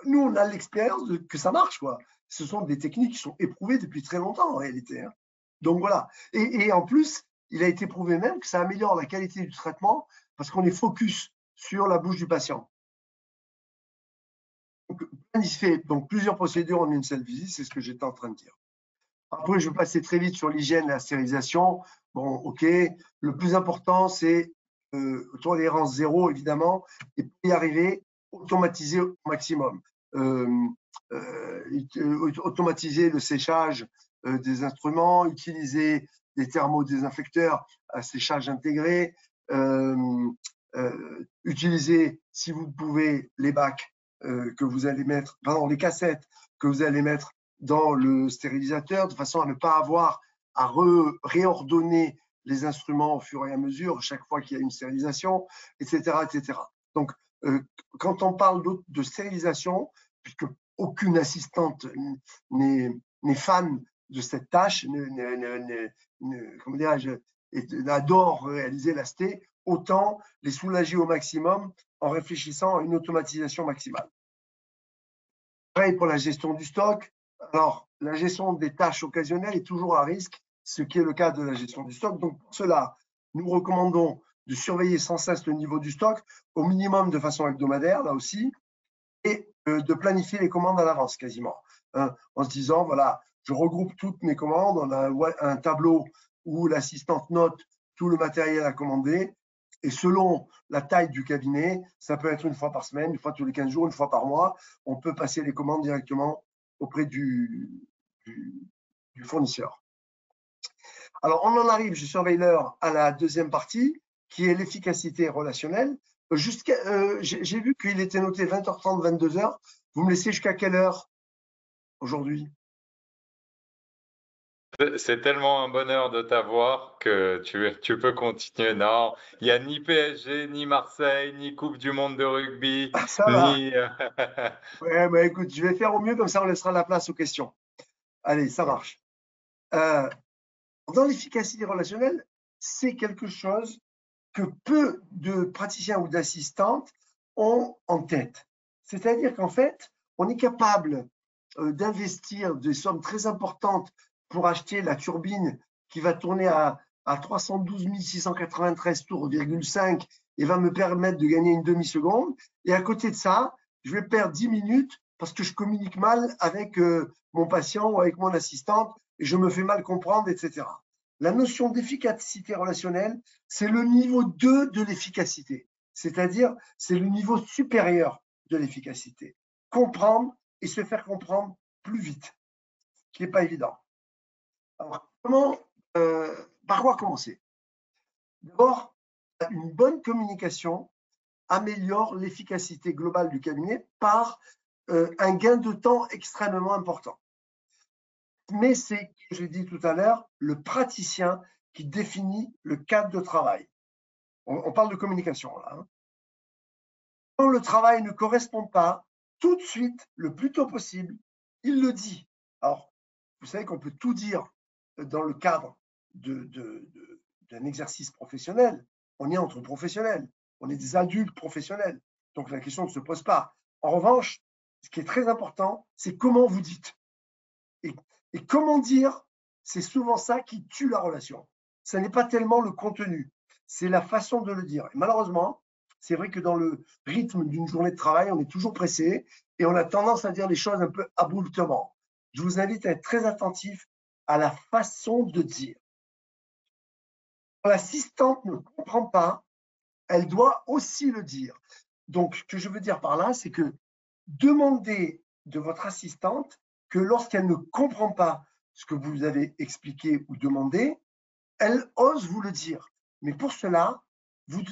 nous, on a l'expérience que ça marche, quoi. Ce sont des techniques qui sont éprouvées depuis très longtemps, en réalité. Hein. Donc voilà. Et en plus, il a été prouvé même que ça améliore la qualité du traitement parce qu'on est focus sur la bouche du patient. Donc, planifier plusieurs procédures en une seule visite, c'est ce que j'étais en train de dire. Après, je vais passer très vite sur l'hygiène et la stérilisation. Bon, ok. Le plus important, c'est tolérance zéro, évidemment, et pour y arriver, automatiser au maximum. Automatiser le séchage des instruments, utiliser des thermodésinfecteurs à séchage intégré, utiliser, si vous pouvez, les bacs que vous allez mettre, pardon, les cassettes que vous allez mettre dans le stérilisateur, de façon à ne pas avoir à réordonner les instruments au fur et à mesure, chaque fois qu'il y a une stérilisation, etc. etc. Donc, quand on parle de stérilisation, puisque aucune assistante n'est fan de cette tâche, comment dirais-je, adore réaliser la sté, autant les soulager au maximum en réfléchissant à une automatisation maximale. Pareil pour la gestion du stock. Alors, la gestion des tâches occasionnelles est toujours à risque, ce qui est le cas de la gestion du stock. Donc, pour cela, nous recommandons de surveiller sans cesse le niveau du stock, au minimum de façon hebdomadaire, là aussi, et de planifier les commandes à l'avance quasiment. En se disant, voilà, je regroupe toutes mes commandes, on a un tableau où l'assistante note tout le matériel à commander, et selon la taille du cabinet, ça peut être une fois par semaine, une fois tous les 15 jours, une fois par mois, on peut passer les commandes directement auprès du fournisseur. Alors, on en arrive, je surveille l'heure, à la deuxième partie, qui est l'efficacité relationnelle. J'ai vu qu'il était noté 20h30, 22h. Vous me laissez jusqu'à quelle heure aujourd'hui? C'est tellement un bonheur de t'avoir que tu peux continuer. Non, il n'y a ni PSG, ni Marseille, ni Coupe du Monde de rugby, Ah, ça va. ni. Ouais, bah, écoute, je vais faire au mieux, comme ça on laissera la place aux questions. Allez, ça marche. Dans l'efficacité relationnelle, c'est quelque chose que peu de praticiens ou d'assistantes ont en tête. C'est-à-dire qu'en fait, on est capable d'investir des sommes très importantes pour acheter la turbine qui va tourner à 312 693 tours,5 et va me permettre de gagner une demi-seconde. Et à côté de ça, je vais perdre 10 minutes parce que je communique mal avec mon patient ou avec mon assistante et je me fais mal comprendre, etc. La notion d'efficacité relationnelle, c'est le niveau 2 de l'efficacité, c'est-à-dire c'est le niveau supérieur de l'efficacité. Comprendre et se faire comprendre plus vite, ce qui n'est pas évident. Alors, par quoi commencer? D'abord, une bonne communication améliore l'efficacité globale du cabinet par un gain de temps extrêmement important. Mais c'est, comme j'ai dit tout à l'heure, le praticien qui définit le cadre de travail. On parle de communication là. Quand le travail ne correspond pas, tout de suite, le plus tôt possible, il le dit. Alors, vous savez qu'on peut tout dire dans le cadre d'un exercice professionnel. On est entre professionnels, on est des adultes professionnels. Donc la question ne se pose pas. En revanche, ce qui est très important, c'est comment vous dites. Et comment dire, c'est souvent ça qui tue la relation. Ce n'est pas tellement le contenu, c'est la façon de le dire. Et malheureusement, c'est vrai que dans le rythme d'une journée de travail, on est toujours pressé et on a tendance à dire les choses un peu abruptement. Je vous invite à être très attentif à la façon de dire. Quand l'assistante ne comprend pas, elle doit aussi le dire. Donc, ce que je veux dire par là, c'est que demandez de votre assistante que lorsqu'elle ne comprend pas ce que vous avez expliqué ou demandé, elle ose vous le dire. Mais pour cela,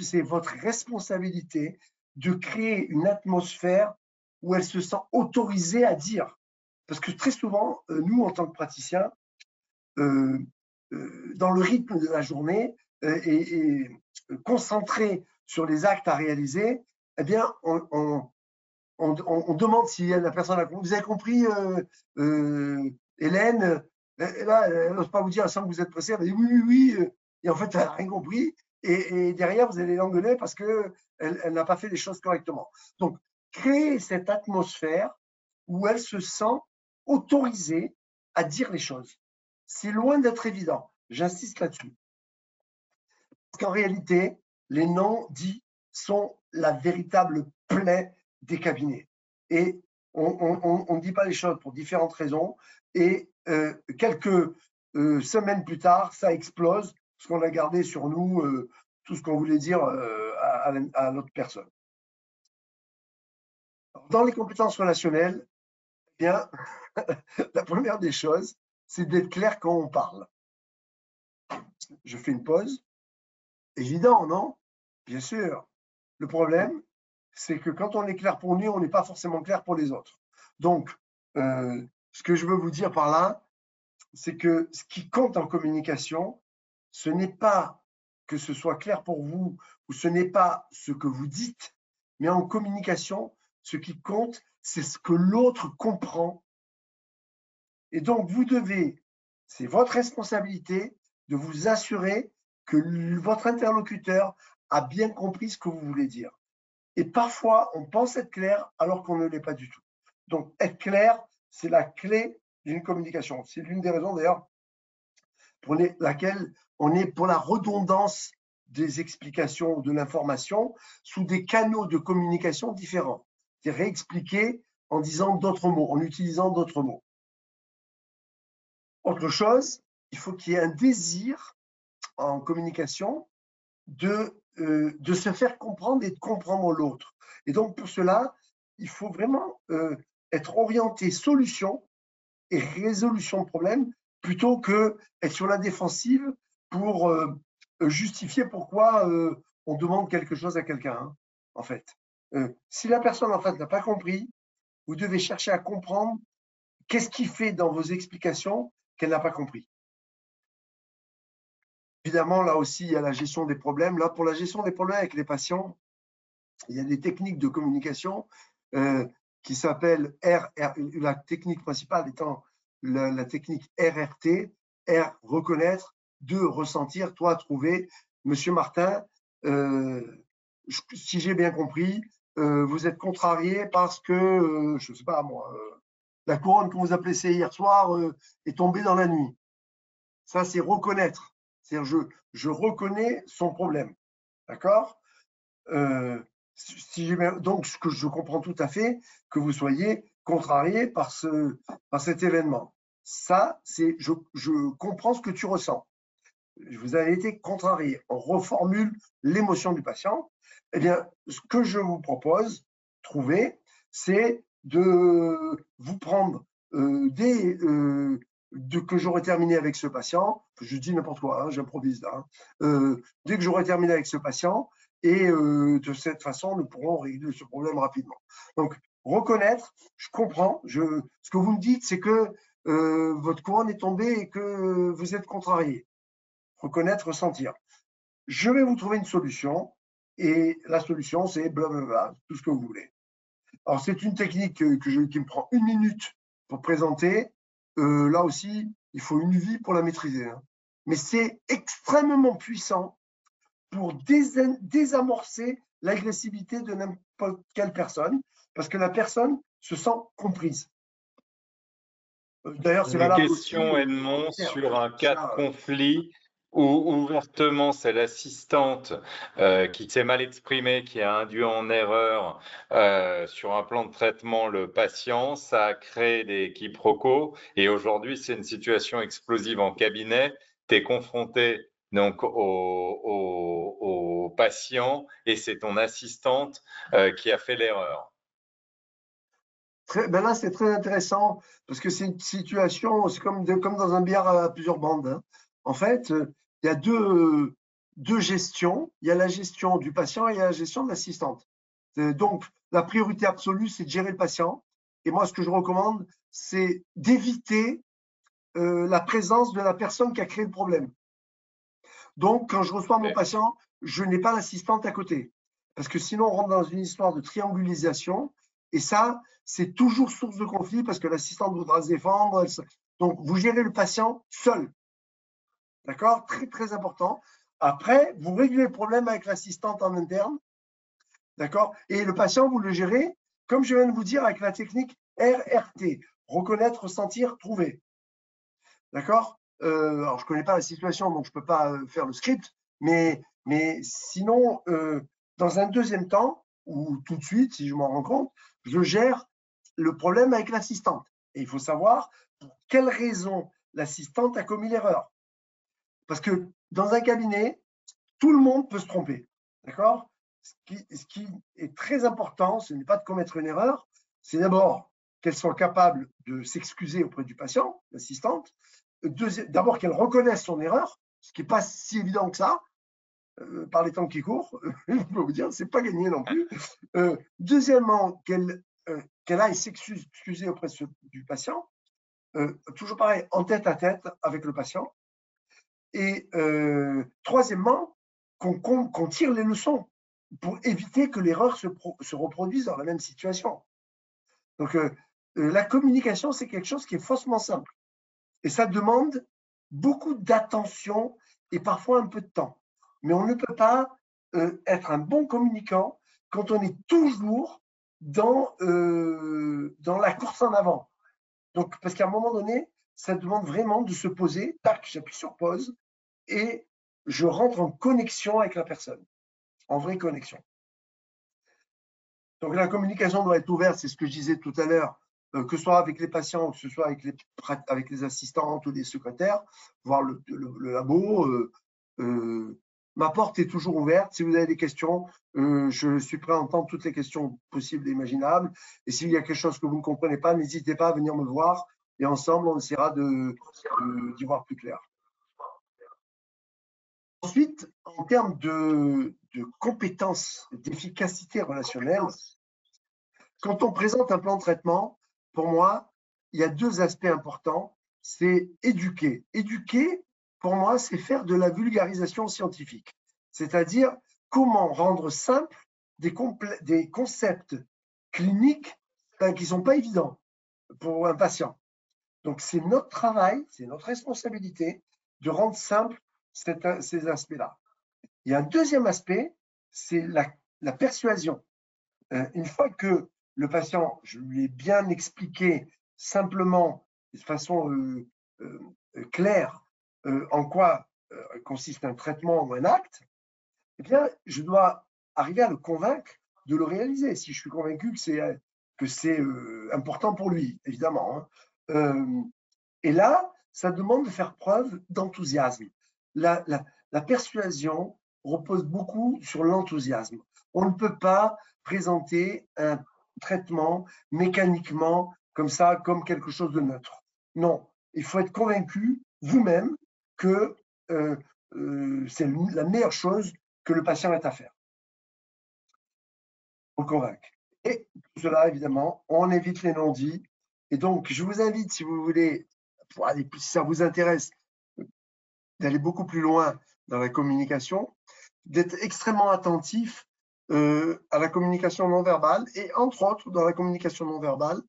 c'est votre responsabilité de créer une atmosphère où elle se sent autorisée à dire. Parce que très souvent, nous, en tant que praticiens, dans le rythme de la journée et concentrés sur les actes à réaliser, eh bien, on demande si la personne a compris. Vous avez compris, Hélène? Et là, elle n'ose pas vous dire, sans que vous êtes pressé, elle dit oui, oui, oui. Et en fait, elle n'a rien compris. Et derrière, vous allez l'engueuler parce qu'elle n'a pas fait les choses correctement. Donc, créer cette atmosphère où elle se sent autorisée à dire les choses. C'est loin d'être évident. J'insiste là-dessus. Parce qu'en réalité, les non-dits sont la véritable plaie des cabinets. Et on ne dit pas les choses pour différentes raisons. Et quelques semaines plus tard, ça explose parce qu'on a gardé sur nous tout ce qu'on voulait dire à l'autre personne. Dans les compétences relationnelles, eh bien, la première des choses, c'est d'être clair quand on parle. Je fais une pause. Évident, non? Bien sûr. Le problème, c'est que quand on est clair pour nous, on n'est pas forcément clair pour les autres. Donc, ce que je veux vous dire par là, c'est que ce qui compte en communication, ce n'est pas que ce soit clair pour vous ou ce n'est pas ce que vous dites, mais en communication, ce qui compte, c'est ce que l'autre comprend. Et donc, vous devez, c'est votre responsabilité de vous assurer que votre interlocuteur a bien compris ce que vous voulez dire. Et parfois, on pense être clair alors qu'on ne l'est pas du tout. Donc, être clair, c'est la clé d'une communication. C'est l'une des raisons d'ailleurs pour laquelle on est pour la redondance des explications de l'information sous des canaux de communication différents. C'est réexpliquer en disant d'autres mots, en utilisant d'autres mots. Autre chose, il faut qu'il y ait un désir en communication de se faire comprendre et de comprendre l'autre. Et donc, pour cela, il faut vraiment être orienté solution et résolution de problème plutôt que être sur la défensive pour justifier pourquoi on demande quelque chose à quelqu'un, hein, en fait. Si la personne en fait n'a pas compris, vous devez chercher à comprendre qu'est-ce qui fait dans vos explications qu'elle n'a pas compris. Évidemment, là aussi, il y a la gestion des problèmes. Là, pour la gestion des problèmes avec les patients, il y a des techniques de communication qui s'appellent la technique principale étant la technique RRT, R, reconnaître, 2, ressentir, 3, trouver. Monsieur Martin, si j'ai bien compris, vous êtes contrarié parce que, je ne sais pas moi, la couronne que vous a placée hier soir est tombée dans la nuit. Ça, c'est reconnaître. C'est-à-dire, je reconnais son problème. D'accord donc, ce que je comprends tout à fait, que vous soyez contrarié par cet événement. Ça, c'est je comprends ce que tu ressens. Vous avez été contrarié. On reformule l'émotion du patient. Eh bien, ce que je vous propose, trouver, c'est de vous prendre que j'aurai terminé avec ce patient, je dis n'importe quoi, hein, j'improvise là, dès que j'aurai terminé avec ce patient, et de cette façon, nous pourrons régler ce problème rapidement. Donc, reconnaître, je comprends, ce que vous me dites, c'est que votre couronne est tombée et que vous êtes contrarié. Reconnaître, ressentir. Je vais vous trouver une solution, et la solution, c'est blablabla, tout ce que vous voulez. Alors, c'est une technique qui me prend 1 minute pour présenter. Là aussi, il faut une vie pour la maîtriser, hein. Mais c'est extrêmement puissant pour désamorcer l'agressivité de n'importe quelle personne, parce que la personne se sent comprise. D'ailleurs, c'est valable aussi. Une question, Edmond, sur un cas de conflit où ouvertement c'est l'assistante qui s'est mal exprimée, qui a induit en erreur sur un plan de traitement le patient, ça a créé des quiproquos et aujourd'hui c'est une situation explosive en cabinet. Tu es confronté donc au patient et c'est ton assistante qui a fait l'erreur. Ben là, c'est très intéressant parce que c'est une situation, c'est comme dans un billard à plusieurs bandes, hein. En fait, il y a deux gestions. Il y a la gestion du patient et il y a la gestion de l'assistante. Donc, la priorité absolue, c'est de gérer le patient. Et moi, ce que je recommande, c'est d'éviter la présence de la personne qui a créé le problème. Donc, quand je reçois mon patient, je n'ai pas l'assistante à côté. Parce que sinon, on rentre dans une histoire de triangulisation. Et ça, c'est toujours source de conflit parce que l'assistante voudra se défendre. Donc, vous gérez le patient seul. D'accord? Très, très important. Après, vous réglez le problème avec l'assistante en interne. D'accord? Et le patient, vous le gérez, comme je viens de vous dire, avec la technique RRT. Reconnaître, ressentir, trouver. D'accord? Alors, je ne connais pas la situation, donc je ne peux pas faire le script. Mais sinon, dans un deuxième temps, ou tout de suite, si je m'en rends compte, je gère le problème avec l'assistante. Et il faut savoir pour quelle raison l'assistante a commis l'erreur. Parce que dans un cabinet, tout le monde peut se tromper. D'accord? Ce qui est très important, ce n'est pas de commettre une erreur, c'est d'abord qu'elle soit capable de s'excuser auprès du patient, l'assistante. D'abord qu'elle reconnaisse son erreur, ce qui n'est pas si évident que ça. Par les temps qui courent, je peux vous dire, c'est pas gagné non plus. Deuxièmement, qu'elle aille s'excuser auprès du patient, toujours pareil, en tête à tête avec le patient. Et troisièmement, qu'on tire les leçons pour éviter que l'erreur se reproduise dans la même situation. Donc, la communication, c'est quelque chose qui est faussement simple. Et ça demande beaucoup d'attention et parfois un peu de temps. Mais on ne peut pas être un bon communicant quand on est toujours dans la course en avant. Donc, parce qu'à un moment donné, ça demande vraiment de se poser, tac, j'appuie sur pause et je rentre en connexion avec la personne, en vraie connexion. Donc, la communication doit être ouverte, c'est ce que je disais tout à l'heure, que ce soit avec les patients, que ce soit avec les assistantes ou les secrétaires, voire le labo. Ma porte est toujours ouverte. Si vous avez des questions, je suis prêt à entendre toutes les questions possibles et imaginables. Et s'il y a quelque chose que vous ne comprenez pas, n'hésitez pas à venir me voir et ensemble, on essaiera d'y voir plus clair. Ensuite, en termes de compétences, d'efficacité relationnelle, quand on présente un plan de traitement, pour moi, il y a deux aspects importants. C'est éduquer. Éduquer, pour moi, c'est faire de la vulgarisation scientifique. C'est-à-dire comment rendre simple des concepts cliniques qui ne sont pas évidents pour un patient. Donc, c'est notre travail, c'est notre responsabilité de rendre simple ces aspects-là. Il y a un deuxième aspect, c'est la persuasion. Une fois que le patient, je lui ai bien expliqué simplement, de façon claire, en quoi consiste un traitement ou un acte, eh bien, je dois arriver à le convaincre de le réaliser, si je suis convaincu que c'est important pour lui, évidemment. Et là, ça demande de faire preuve d'enthousiasme. La persuasion repose beaucoup sur l'enthousiasme. On ne peut pas présenter un traitement mécaniquement comme ça, comme quelque chose de neutre. Non, il faut être convaincu vous-même que c'est la meilleure chose que le patient ait à faire. Pour le convaincre. Et tout cela, évidemment, on évite les non-dits. Et donc, je vous invite, si vous voulez, si ça vous intéresse, d'aller beaucoup plus loin dans la communication, d'être extrêmement attentif à la communication non verbale et, entre autres, dans la communication non verbale,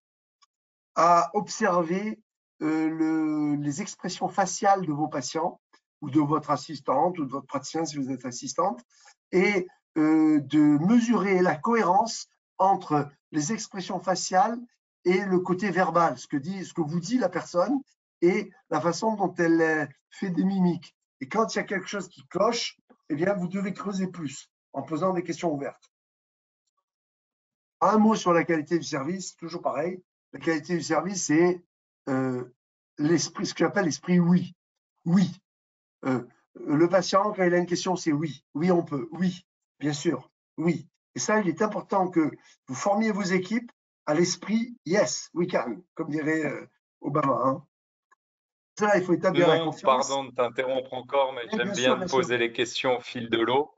à observer les expressions faciales de vos patients ou de votre assistante ou de votre praticien si vous êtes assistante et de mesurer la cohérence entre les expressions faciales et le côté verbal, ce que vous dit la personne et la façon dont elle fait des mimiques. Et quand il y a quelque chose qui cloche, eh bien, vous devez creuser plus en posant des questions ouvertes. Un mot sur la qualité du service, toujours pareil. La qualité du service, c'est l'esprit, ce que j'appelle l'esprit oui. Oui. Le patient, quand il a une question, c'est oui. Oui, on peut. Oui, bien sûr. Oui. Et ça, il est important que vous formiez vos équipes à l'esprit yes, we can, comme dirait Obama. Hein. Ça, il faut établir la confiance. Pardon de t'interrompre encore, mais j'aime bien te poser les questions au fil de l'eau.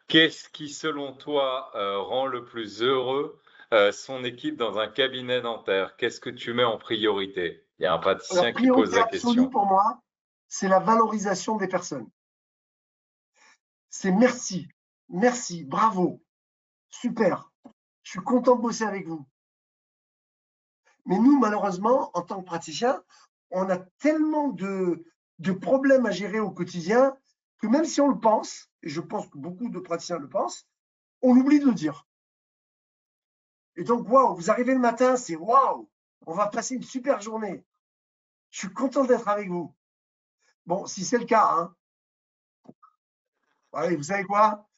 Qu'est-ce qui, selon toi, rend le plus heureux son équipe dans un cabinet dentaire? Qu'est-ce que tu mets en priorité? Il y a un praticien qui pose la question. Pour moi, c'est la valorisation des personnes. C'est merci, merci, bravo, super, je suis content de bosser avec vous. Mais nous, malheureusement, en tant que praticien, on a tellement de problèmes à gérer au quotidien que même si on le pense, et je pense que beaucoup de praticiens le pensent, on oublie de le dire. Et donc, waouh, vous arrivez le matin, c'est waouh, on va passer une super journée. Je suis content d'être avec vous. Bon, si c'est le cas, hein. Allez, vous savez quoi?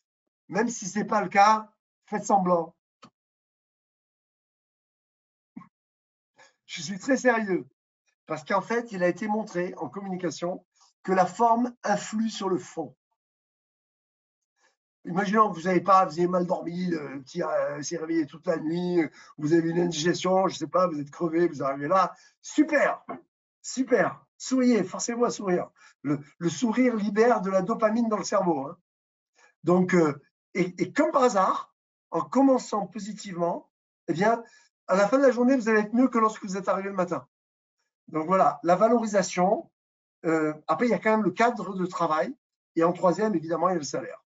Même si ce n'est pas le cas, faites semblant. Je suis très sérieux. Parce qu'en fait, il a été montré en communication que la forme influe sur le fond. Imaginons que vous avez mal dormi, le petit s'est réveillé toute la nuit, vous avez une indigestion, je ne sais pas, vous êtes crevé, vous arrivez là. Super, super. Souriez, forcez-vous à sourire. Le sourire libère de la dopamine dans le cerveau. Hein. Donc, et comme par hasard, en commençant positivement, eh bien, à la fin de la journée, vous allez être mieux que lorsque vous êtes arrivé le matin. Donc voilà, la valorisation. Après, il y a quand même le cadre de travail. Et en troisième, évidemment, il y a le salaire.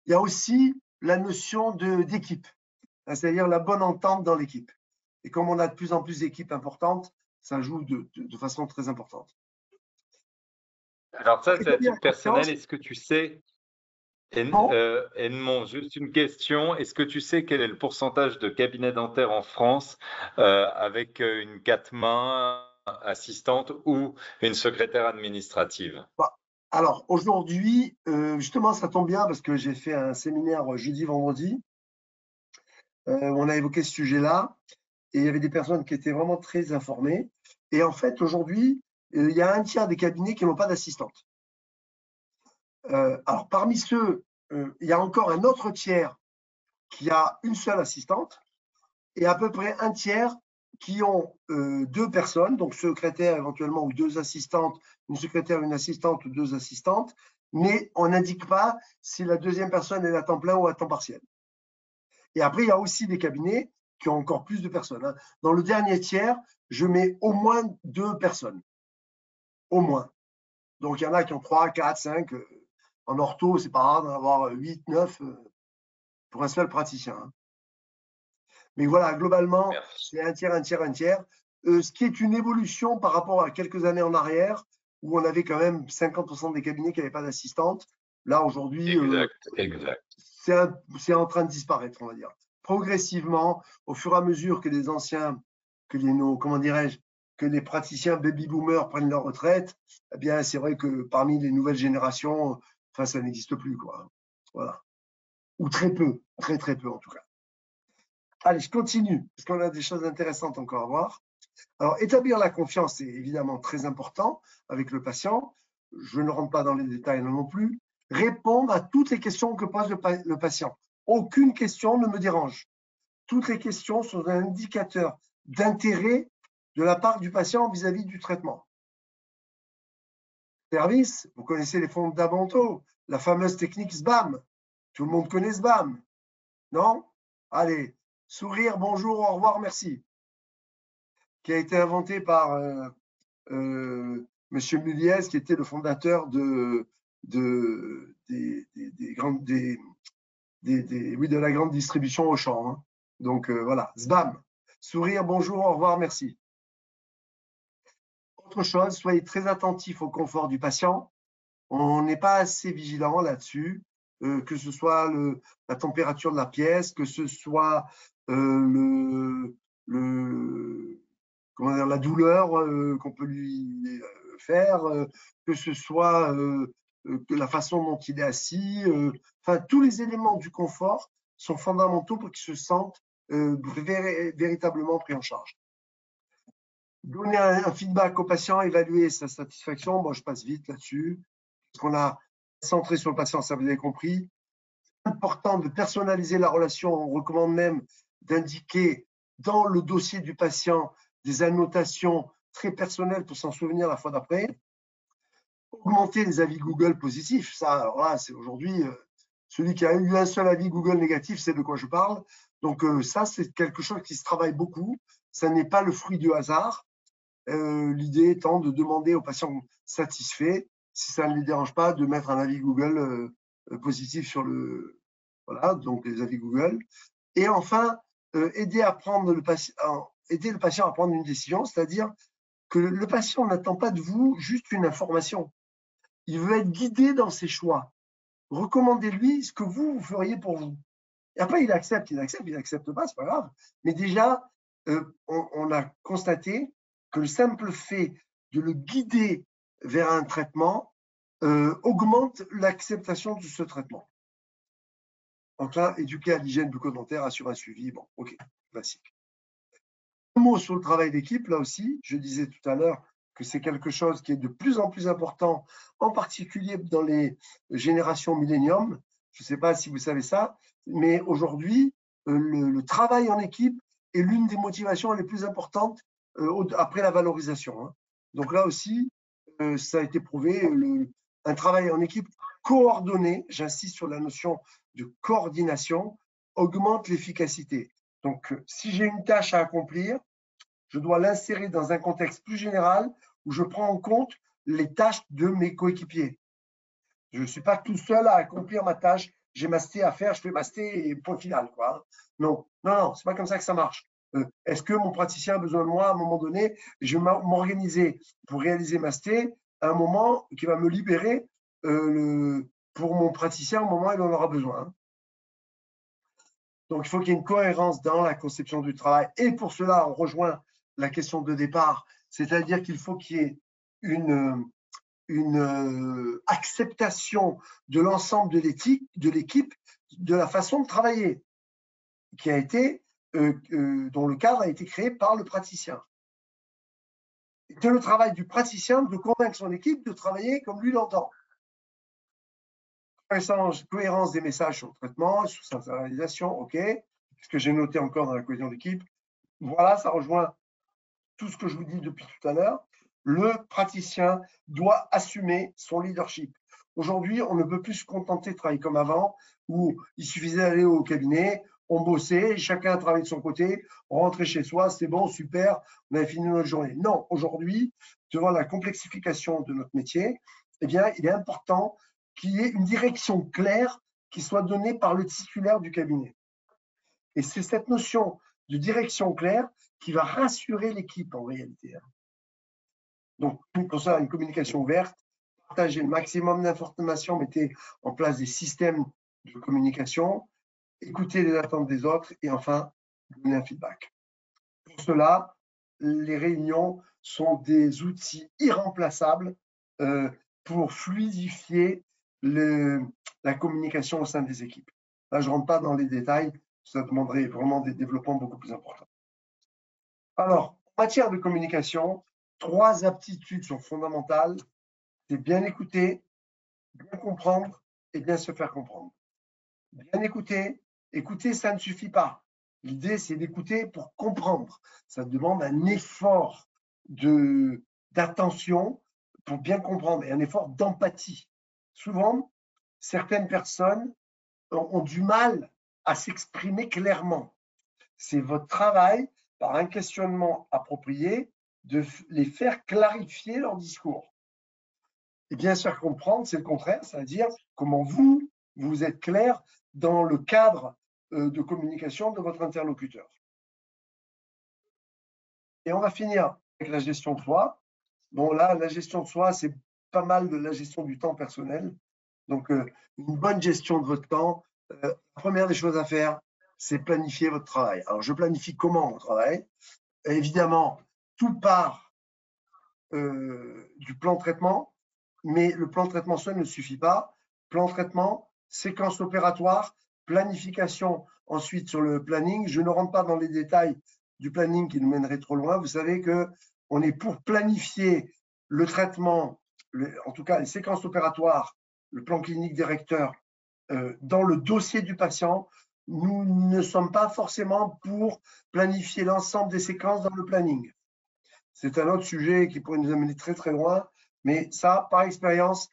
Il y a aussi la notion d'équipe, c'est-à-dire la bonne entente dans l'équipe. Et comme on a de plus en plus d'équipes importantes, ça joue de façon très importante. Alors ça, c'est à titre personnel. Est-ce que tu sais Bon, Edmond, juste une question. Est-ce que tu sais quel est le pourcentage de cabinets dentaires en France avec une quatre mains assistante ou une secrétaire administrative? bah, alors aujourd'hui, justement, ça tombe bien parce que j'ai fait un séminaire jeudi, vendredi, où on a évoqué ce sujet-là, et il y avait des personnes qui étaient vraiment très informées. Et en fait, aujourd'hui, il y a un tiers des cabinets qui n'ont pas d'assistante. Alors parmi ceux, il y a encore un autre tiers qui a une seule assistante, et à peu près un tiers qui ont deux personnes, donc secrétaire éventuellement ou deux assistantes, une secrétaire, une assistante ou deux assistantes, mais on n'indique pas si la deuxième personne est à temps plein ou à temps partiel. Et après, il y a aussi des cabinets qui ont encore plus de personnes, hein. Dans le dernier tiers, je mets au moins deux personnes, au moins. Donc il y en a qui ont 3, 4, 5. En ortho, c'est pas rare d'en avoir 8, 9 pour un seul praticien, hein. Mais voilà, globalement, Merci. c'est un tiers, un tiers, un tiers. Ce qui est une évolution par rapport à quelques années en arrière, où on avait quand même 50% des cabinets qui n'avaient pas d'assistante. Là, aujourd'hui, Exact, exact. c'est en train de disparaître, on va dire. Progressivement, au fur et à mesure que les anciens, comment dirais-je, que les praticiens baby-boomers prennent leur retraite, eh bien, c'est vrai que parmi les nouvelles générations, enfin, ça n'existe plus, quoi. Voilà. Ou très peu, très, très peu, en tout cas. Allez, je continue, parce qu'on a des choses intéressantes encore à voir. Alors, établir la confiance, c'est évidemment très important avec le patient. Je ne rentre pas dans les détails non plus. Répondre à toutes les questions que pose le patient. Aucune question ne me dérange. Toutes les questions sont un indicateur d'intérêt de la part du patient vis-à-vis du traitement. Service, vous connaissez les fondamentaux, la fameuse technique SBAM. Tout le monde connaît SBAM, non? Allez, sourire, bonjour, au revoir, merci. Qui a été inventé par Monsieur Muliez, qui était le fondateur de la grande distribution Auchan, hein. Donc voilà, SBAM. Sourire, bonjour, au revoir, merci. Autre chose, soyez très attentifs au confort du patient. On n'est pas assez vigilant là-dessus, que ce soit la température de la pièce, que ce soit comment dire, la douleur qu'on peut lui faire, que ce soit que la façon dont il est assis. Enfin, tous les éléments du confort sont fondamentaux pour qu'il se sente véritablement pris en charge. Donner un feedback au patient, évaluer sa satisfaction. Bon, je passe vite là-dessus, parce qu'on a centré sur le patient, ça vous avez compris. C'est important de personnaliser la relation. On recommande même d'indiquer dans le dossier du patient des annotations très personnelles pour s'en souvenir la fois d'après. Augmenter les avis Google positifs, ça, alors là, c'est aujourd'hui, celui qui a eu un seul avis Google négatif, c'est de quoi je parle. Donc ça, c'est quelque chose qui se travaille beaucoup. Ça n'est pas le fruit du hasard. L'idée étant de demander aux patients satisfaits, si ça ne les dérange pas, de mettre un avis Google positif sur le, voilà, donc les avis Google. Et enfin, aider le patient à prendre une décision, c'est-à-dire que le patient n'attend pas de vous juste une information. Il veut être guidé dans ses choix. Recommandez-lui ce que vous feriez pour vous. Et après, il accepte, il n'accepte pas, c'est pas grave. Mais déjà, on a constaté que le simple fait de le guider vers un traitement augmente l'acceptation de ce traitement. Donc là, éduquer à l'hygiène bucco-dentaire, assurer un suivi, bon, ok, classique. Un mot sur le travail d'équipe, là aussi, je disais tout à l'heure que c'est quelque chose qui est de plus en plus important, en particulier dans les générations millénium. Je ne sais pas si vous savez ça, mais aujourd'hui, le travail en équipe est l'une des motivations les plus importantes après la valorisation, hein. Donc là aussi, ça a été prouvé, un travail en équipe coordonné, j'insiste sur la notion de coordination, augmente l'efficacité. Donc, si j'ai une tâche à accomplir, je dois l'insérer dans un contexte plus général où je prends en compte les tâches de mes coéquipiers. Je ne suis pas tout seul à accomplir ma tâche. J'ai ma sté à faire, je fais ma sté et point final, quoi. Non, non, non, c'est pas comme ça que ça marche. Est-ce que mon praticien a besoin de moi à un moment donné? Je vais m'organiser pour réaliser ma sté à un moment qui va me libérer pour mon praticien au moment où il en aura besoin. Donc, il faut qu'il y ait une cohérence dans la conception du travail. Et pour cela, on rejoint la question de départ, c'est-à-dire qu'il faut qu'il y ait une acceptation de l'ensemble de l'équipe, de la façon de travailler, qui a été, dont le cadre a été créé par le praticien. C'est le travail du praticien de convaincre son équipe de travailler comme lui l'entend. Cohérence des messages sur le traitement, sur sa réalisation, ok. Ce que j'ai noté encore dans la cohésion d'équipe. Voilà, ça rejoint tout ce que je vous dis depuis tout à l'heure. Le praticien doit assumer son leadership. Aujourd'hui, on ne peut plus se contenter de travailler comme avant, où il suffisait d'aller au cabinet, on bossait, chacun travaillait de son côté, on rentrait chez soi, c'est bon, super, on avait fini notre journée. Non, aujourd'hui, devant la complexification de notre métier, eh bien, il est important qu'il y ait une direction claire qui soit donnée par le titulaire du cabinet. Et c'est cette notion de direction claire qui va rassurer l'équipe en réalité. Donc, pour ça, une communication ouverte, partager le maximum d'informations, mettez en place des systèmes de communication, écoutez les attentes des autres et enfin, donner un feedback. Pour cela, les réunions sont des outils irremplaçables pour fluidifier la communication au sein des équipes. Là, je ne rentre pas dans les détails, ça demanderait vraiment des développements beaucoup plus importants. Alors, en matière de communication, 3 aptitudes sont fondamentales. C'est bien écouter, bien comprendre et bien se faire comprendre. Bien écouter, écouter, ça ne suffit pas. L'idée, c'est d'écouter pour comprendre. Ça demande un effort d'attention pour bien comprendre et un effort d'empathie. Souvent, certaines personnes ont du mal à s'exprimer clairement. C'est votre travail, par un questionnement approprié, de les faire clarifier leur discours. Et bien se faire comprendre, c'est le contraire, c'est-à-dire comment vous êtes clair dans le cadre de communication de votre interlocuteur. Et on va finir avec la gestion de soi. Bon, là, la gestion de soi, c'est pas mal de la gestion du temps personnel. Donc, une bonne gestion de votre temps. La première des choses à faire, c'est planifier votre travail. Alors, je planifie comment mon travail? Évidemment, tout part du plan de traitement, mais le plan de traitement seul ne suffit pas. Plan de traitement, séquence opératoire, planification ensuite sur le planning. Je ne rentre pas dans les détails du planning qui nous mènerait trop loin. Vous savez qu'on est pour planifier le traitement, en tout cas les séquences opératoires, le plan clinique directeur, dans le dossier du patient. Nous ne sommes pas forcément pour planifier l'ensemble des séquences dans le planning. C'est un autre sujet qui pourrait nous amener très très loin, mais ça, par expérience,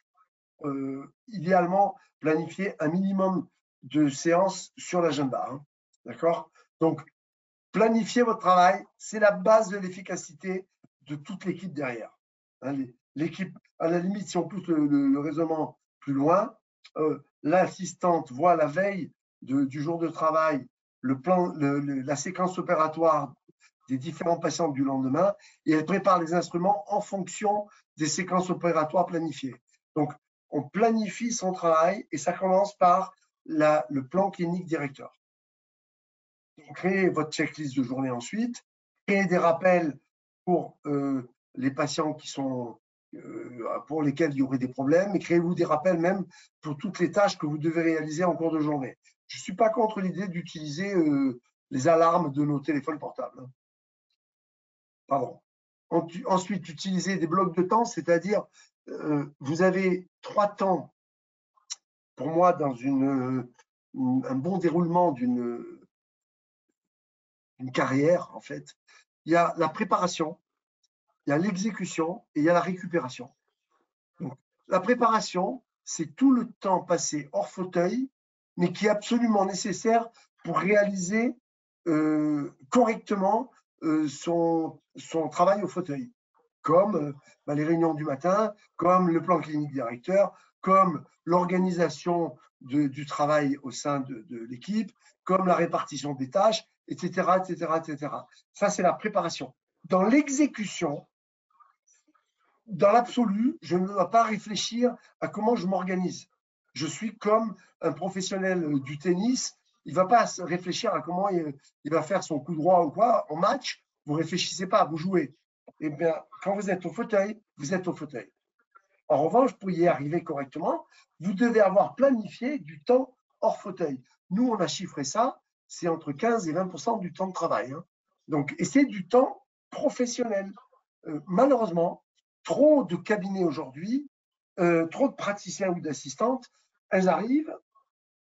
idéalement, planifier un minimum de séances sur l'agenda. Hein. D'accord? Donc, planifier votre travail, c'est la base de l'efficacité de toute l'équipe derrière. Hein, l'équipe, à la limite, si on pousse le raisonnement plus loin, l'assistante voit la veille du jour de travail la séquence opératoire des différents patients du lendemain et elle prépare les instruments en fonction des séquences opératoires planifiées. Donc, on planifie son travail et ça commence par le plan clinique directeur. Donc, créez votre checklist de journée ensuite, créez des rappels pour les patients qui sont pour lesquels il y aurait des problèmes et créez-vous des rappels même pour toutes les tâches que vous devez réaliser en cours de journée. Je ne suis pas contre l'idée d'utiliser les alarmes de nos téléphones portables. Pardon. Ensuite, utiliser des blocs de temps, c'est-à-dire vous avez 3 temps pour moi dans un bon déroulement d'une carrière, en fait. Il y a la préparation, il y a l'exécution et il y a la récupération. Donc, la préparation, c'est tout le temps passé hors fauteuil, mais qui est absolument nécessaire pour réaliser correctement son travail au fauteuil, comme les réunions du matin, comme le plan clinique directeur, comme l'organisation du travail au sein de l'équipe, comme la répartition des tâches, etc., etc., etc. Ça, c'est la préparation. Dans l'exécution, dans l'absolu, je ne dois pas réfléchir à comment je m'organise. je suis comme un professionnel du tennis. Il ne va pas réfléchir à comment il va faire son coup droit ou quoi en match. Vous ne réfléchissez pas, vous jouez. Eh bien, quand vous êtes au fauteuil, vous êtes au fauteuil. En revanche, pour y arriver correctement, vous devez avoir planifié du temps hors fauteuil. Nous, on a chiffré ça, c'est entre 15 et 20% du temps de travail. Hein. Donc, et c'est du temps professionnel. Malheureusement, trop de cabinets aujourd'hui, trop de praticiens ou d'assistantes, elles arrivent,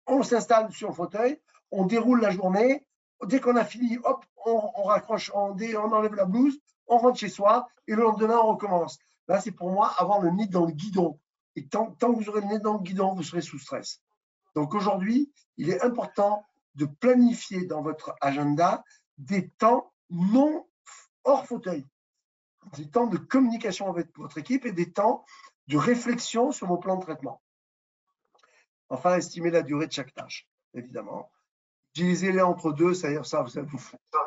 on s'installe sur le fauteuil, on déroule la journée, dès qu'on a fini, hop, on raccroche, on enlève la blouse, on rentre chez soi et le lendemain, on recommence. Là, c'est pour moi avoir le nez dans le guidon. Et tant que vous aurez le nez dans le guidon, vous serez sous stress. Donc aujourd'hui, il est important de planifier dans votre agenda des temps non hors fauteuil, des temps de communication avec votre équipe et des temps de réflexion sur vos plans de traitement. Enfin, estimer la durée de chaque tâche, évidemment. Utilisez-les entre deux, c'est-à-dire ça,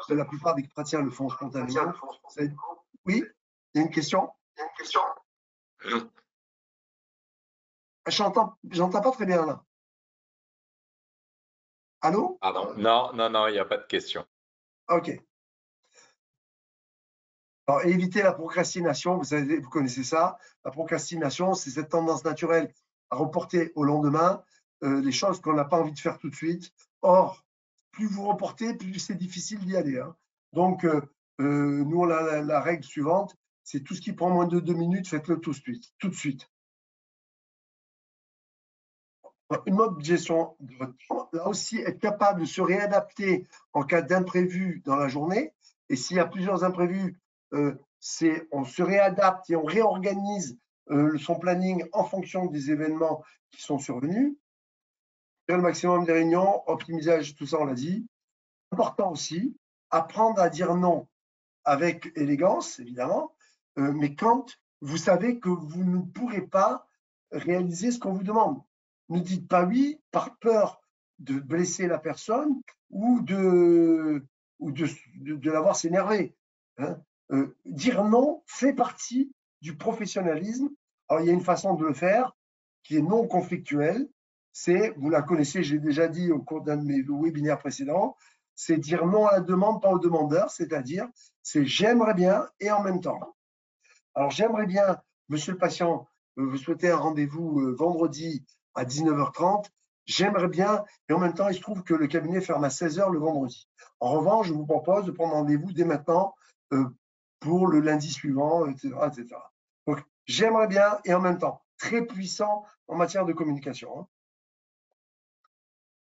la plupart des praticiens le font spontanément. Oui, il y a une question. J'entends pas très bien là. Allô? Pardon. Non, il n'y a pas de question. Ok. Alors, éviter la procrastination, vous connaissez ça. La procrastination, c'est cette tendance naturelle à reporter au lendemain les choses qu'on n'a pas envie de faire tout de suite. Or, plus vous reportez, plus c'est difficile d'y aller. Hein. Donc, nous, on a la règle suivante, c'est tout ce qui prend moins de 2 minutes, faites-le tout de suite. Une mode de gestion de votre temps, là aussi, être capable de se réadapter en cas d'imprévu dans la journée. Et s'il y a plusieurs imprévus, on se réadapte et on réorganise son planning en fonction des événements qui sont survenus. Faire le maximum des réunions, optimisage, tout ça, on l'a dit. Important aussi, apprendre à dire non avec élégance, évidemment, mais quand vous savez que vous ne pourrez pas réaliser ce qu'on vous demande. Ne dites pas oui par peur de blesser la personne ou de la voir s'énerver. Hein. Dire non fait partie du professionnalisme. Alors, il y a une façon de le faire qui est non conflictuelle. C'est, vous la connaissez, j'ai déjà dit au cours d'un de mes webinaires précédents, c'est dire non à la demande, pas au demandeur, c'est-à-dire c'est j'aimerais bien et en même temps. Alors j'aimerais bien, monsieur le patient, vous souhaitez un rendez-vous vendredi à 19h30, j'aimerais bien, et en même temps, il se trouve que le cabinet ferme à 16h le vendredi. En revanche, je vous propose de prendre rendez-vous dès maintenant pour le lundi suivant, etc., etc. Donc, j'aimerais bien et en même temps, très puissant en matière de communication. Hein.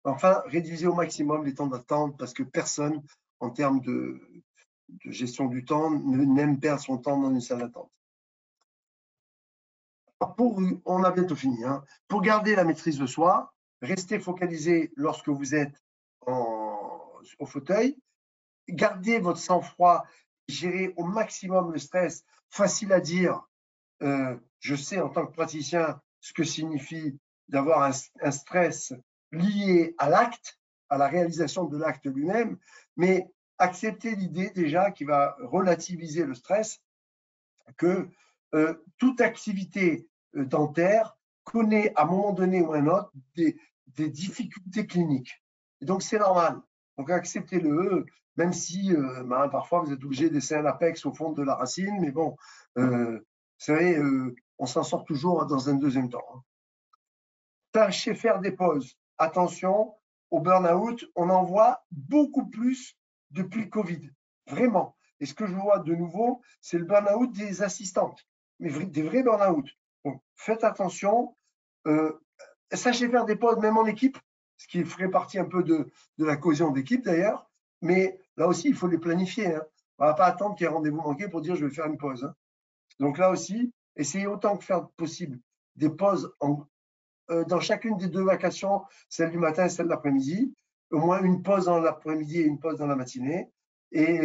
Enfin, réduisez au maximum les temps d'attente parce que personne, en termes de gestion du temps, n'aime perdre son temps dans une salle d'attente. On a bientôt fini. Hein. Pour garder la maîtrise de soi, restez focalisé lorsque vous êtes au fauteuil. Gardez votre sang-froid, gérez au maximum le stress. Facile à dire. Je sais en tant que praticien ce que signifie d'avoir un stress lié à l'acte, à la réalisation de l'acte lui-même, mais acceptez l'idée déjà qui va relativiser le stress que toute activité dentaire connaît à un moment donné ou à un autre des difficultés cliniques. Et donc, c'est normal. Donc, acceptez-le, même si parfois vous êtes obligé d'essayer un apex au fond de la racine, mais bon, vous savez, on s'en sort toujours dans un deuxième temps. Hein. Tâchez faire des pauses. Attention, au burn-out, on en voit beaucoup plus depuis le Covid. Vraiment. Et ce que je vois de nouveau, c'est le burn-out des assistantes, mais des vrais burn-out. Donc, faites attention. Sachez faire des pauses, même en équipe, ce qui ferait partie un peu de la cohésion d'équipe d'ailleurs. Mais là aussi, il faut les planifier. Hein. On ne va pas attendre qu'il y ait un rendez-vous manqué pour dire je vais faire une pause. Hein. Donc là aussi, essayez autant que faire possible des pauses dans chacune des deux vacations, celle du matin et celle de l'après-midi. Au moins une pause dans l'après-midi et une pause dans la matinée. Et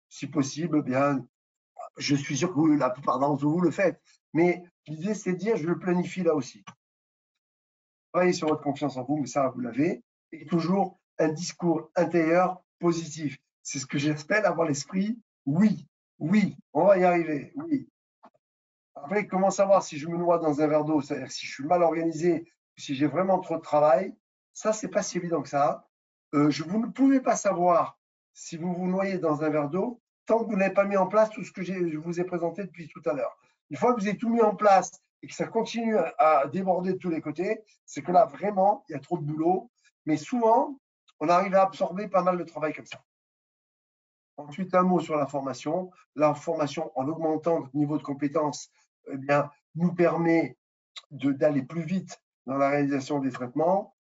si possible, bien, je suis sûr que la plupart d'entre vous le faites. Mais l'idée, c'est de dire, je le planifie là aussi. Travaillez sur votre confiance en vous, mais ça, vous l'avez. Et toujours un discours intérieur positif. C'est ce que j'espère, avoir l'esprit. Oui, on va y arriver, oui. Après, comment savoir si je me noie dans un verre d'eau? C'est-à-dire si je suis mal organisé, si j'ai vraiment trop de travail, ça, c'est pas si évident que ça. Vous ne pouvez pas savoir si vous vous noyez dans un verre d'eau tant que vous n'avez pas mis en place tout ce que je vous ai présenté depuis tout à l'heure. Une fois que vous avez tout mis en place et que ça continue à déborder de tous les côtés, c'est que là, vraiment, il y a trop de boulot. Mais souvent, on arrive à absorber pas mal de travail comme ça. Ensuite, un mot sur la formation. La formation, en augmentant notre niveau de compétence, eh bien, nous permet d'aller plus vite dans la réalisation des traitements.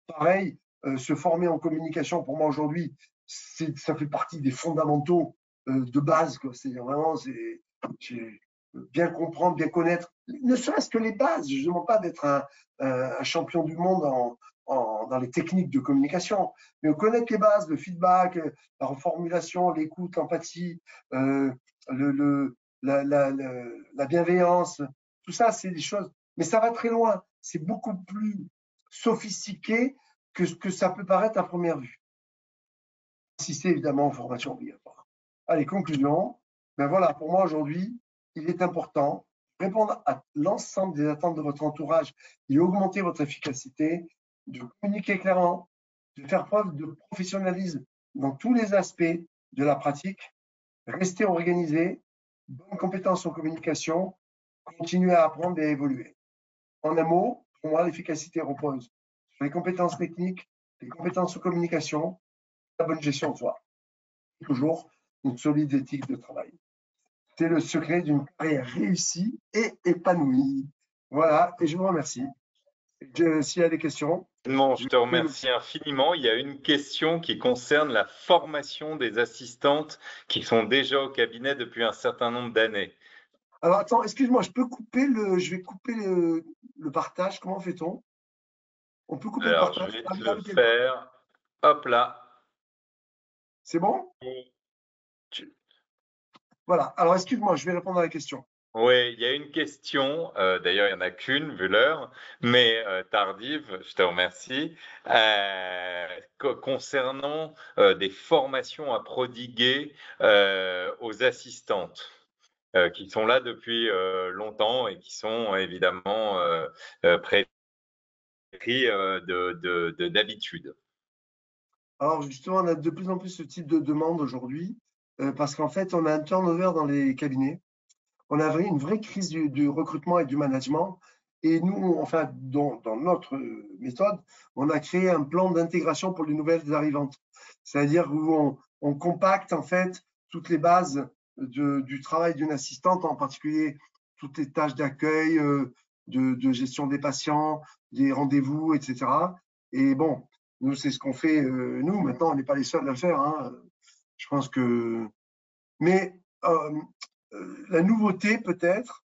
Pareil, se former en communication, pour moi aujourd'hui, ça fait partie des fondamentaux de base. C'est vraiment bien comprendre, bien connaître, ne serait-ce que les bases. Je ne demande pas d'être un champion du monde dans les techniques de communication, mais connaître les bases, le feedback, la reformulation, l'écoute, l'empathie, la bienveillance, tout ça, c'est des choses, mais ça va très loin. C'est beaucoup plus sophistiqué que ce que ça peut paraître à première vue. Assister évidemment aux formations obligatoires. Allez, conclusion. Ben voilà, pour moi aujourd'hui, il est important de répondre à l'ensemble des attentes de votre entourage et augmenter votre efficacité, de communiquer clairement, de faire preuve de professionnalisme dans tous les aspects de la pratique, rester organisé, bonne compétence en communication, continuer à apprendre et à évoluer. En un mot, pour moi, l'efficacité repose sur les compétences techniques, les compétences en communication, la bonne gestion de soi. Toujours une solide éthique de travail. C'est le secret d'une carrière réussie et épanouie. Voilà, et je vous remercie. S'il y a des questions. Non, je te remercie infiniment. Il y a une question qui concerne la formation des assistantes qui sont déjà au cabinet depuis un certain nombre d'années. Alors attends, excuse-moi, je vais couper le partage. Comment fait-on? On peut couper le Alors, partage. je vais te le faire. Hop là. C'est bon? Voilà. Alors, excuse-moi, je vais répondre à la question. Oui, il y a une question, d'ailleurs il n'y en a qu'une vu l'heure, mais tardive, je te remercie, concernant des formations à prodiguer aux assistantes qui sont là depuis longtemps et qui sont évidemment prescrits d'habitude. Alors, justement, on a de plus en plus ce type de demande aujourd'hui parce qu'en fait, on a un turnover dans les cabinets. On a une vraie crise du recrutement et du management. Et nous, enfin, dans notre méthode, on a créé un plan d'intégration pour les nouvelles arrivantes. C'est-à-dire où on compacte en fait toutes les bases du travail d'une assistante, en particulier toutes les tâches d'accueil, de gestion des patients, des rendez-vous, etc. Et bon, nous, c'est ce qu'on fait. Nous, maintenant, on n'est pas les seuls à le faire. Hein. Je pense que… Mais la nouveauté, peut-être,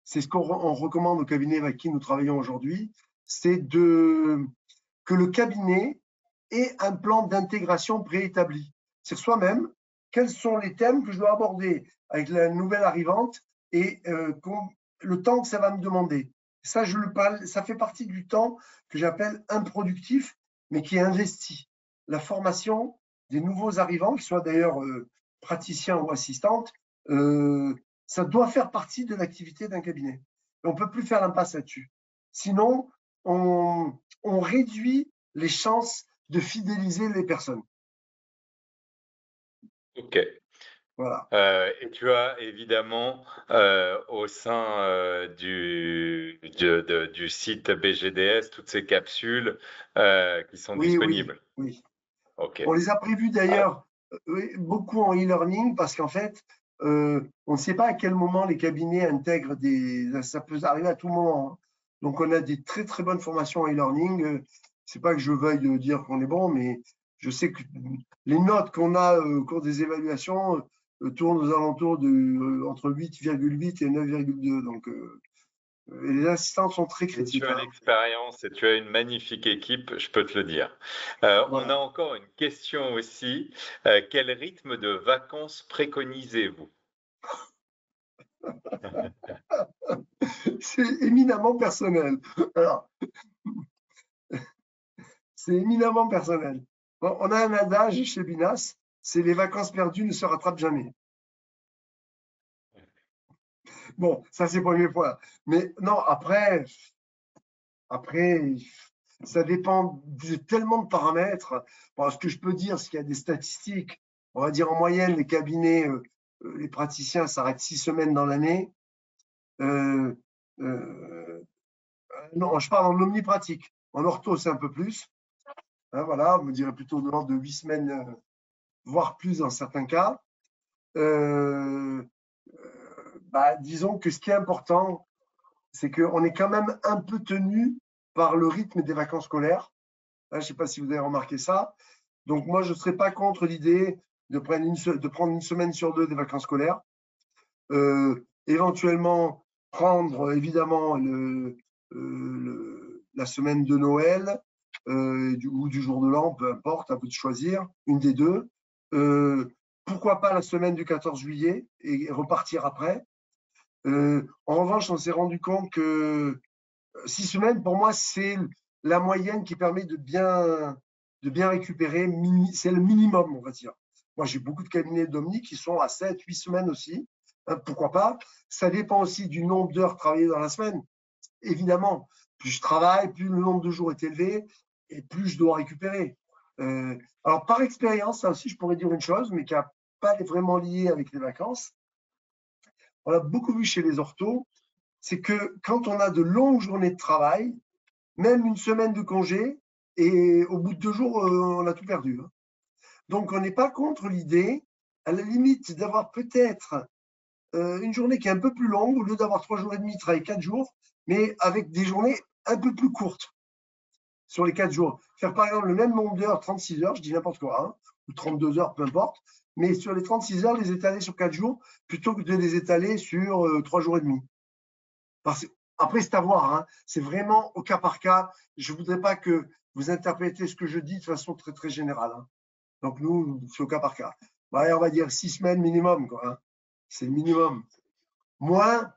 c'est ce qu'on recommande au cabinet avec qui nous travaillons aujourd'hui, c'est que le cabinet ait un plan d'intégration préétabli. C'est soi-même, quels sont les thèmes que je dois aborder avec la nouvelle arrivante et le temps que ça va me demander. Ça, ça fait partie du temps que j'appelle improductif, mais qui est investi. La formation des nouveaux arrivants, qu'ils soient d'ailleurs praticiens ou assistantes, ça doit faire partie de l'activité d'un cabinet. Et on ne peut plus faire l'impasse là-dessus. Sinon, on réduit les chances de fidéliser les personnes. Ok. Voilà. Et tu as évidemment au sein du site BGDS toutes ces capsules qui sont disponibles. Oui. Ok. On les a prévues d'ailleurs beaucoup en e-learning parce qu'en fait, on ne sait pas à quel moment les cabinets intègrent ça peut arriver à tout moment. Hein. Donc, on a des très, très bonnes formations en e-learning. C'est pas que je veuille dire qu'on est bon, mais je sais que les notes qu'on a au cours des évaluations tournent aux alentours de entre 8,8 et 9,2. Donc, et les assistants sont très critiques. Tu as l'expérience et tu as une magnifique équipe, je peux te le dire. Voilà. On a encore une question aussi. Quel rythme de vacances préconisez-vous? C'est éminemment personnel. Alors, c'est éminemment personnel. Bon, on a un adage chez Binas, c'est les vacances perdues ne se rattrapent jamais. Bon, ça c'est le premier point. Mais non, après, Après, ça dépend de tellement de paramètres. Bon, ce que je peux dire, c'est qu'il y a des statistiques. On va dire en moyenne, les cabinets, les praticiens s'arrêtent 6 semaines dans l'année. Euh, euh, non, je parle en omnipratique. En ortho, c'est un peu plus. Hein, voilà, on me dirait plutôt de l'ordre de 8 semaines, voire plus dans certains cas. Euh, disons que ce qui est important, c'est qu'on est quand même un peu tenu par le rythme des vacances scolaires. Hein, je ne sais pas si vous avez remarqué ça. Donc moi, je ne serais pas contre l'idée de prendre une semaine sur 2 des vacances scolaires. Éventuellement, prendre évidemment la semaine de Noël ou du jour de l'an, peu importe, à vous de choisir, une des deux. Pourquoi pas la semaine du 14 juillet et repartir après. En revanche, on s'est rendu compte que 6 semaines, pour moi, c'est la moyenne qui permet de bien récupérer. C'est le minimum, on va dire. Moi, j'ai beaucoup de cabinets d'Omni qui sont à 7, 8 semaines aussi. Hein, pourquoi pas? Ça dépend aussi du nombre d'heures travaillées dans la semaine. Évidemment, plus je travaille, plus le nombre de jours est élevé et plus je dois récupérer. Alors, par expérience, ça aussi, je pourrais dire une chose, mais qui n'a pas vraiment lié avec les vacances. On l'a beaucoup vu chez les orthos, c'est que quand on a de longues journées de travail, même une semaine de congé, et au bout de 2 jours, on a tout perdu. Hein. Donc, on n'est pas contre l'idée, à la limite, d'avoir peut-être une journée qui est un peu plus longue, au lieu d'avoir 3 jours et demi, travailler 4 jours, mais avec des journées un peu plus courtes sur les 4 jours. Faire par exemple le même nombre d'heures, 36 heures, je dis n'importe quoi, hein, ou 32 heures, peu importe, mais sur les 36 heures, les étaler sur 4 jours, plutôt que de les étaler sur 3 jours et demi. Après, c'est à voir, hein. C'est vraiment au cas par cas. Je ne voudrais pas que vous interprétez ce que je dis de façon très, très générale. Hein. Donc, nous, c'est au cas par cas. Ouais, on va dire 6 semaines minimum, quoi. Hein. C'est le minimum. Moins,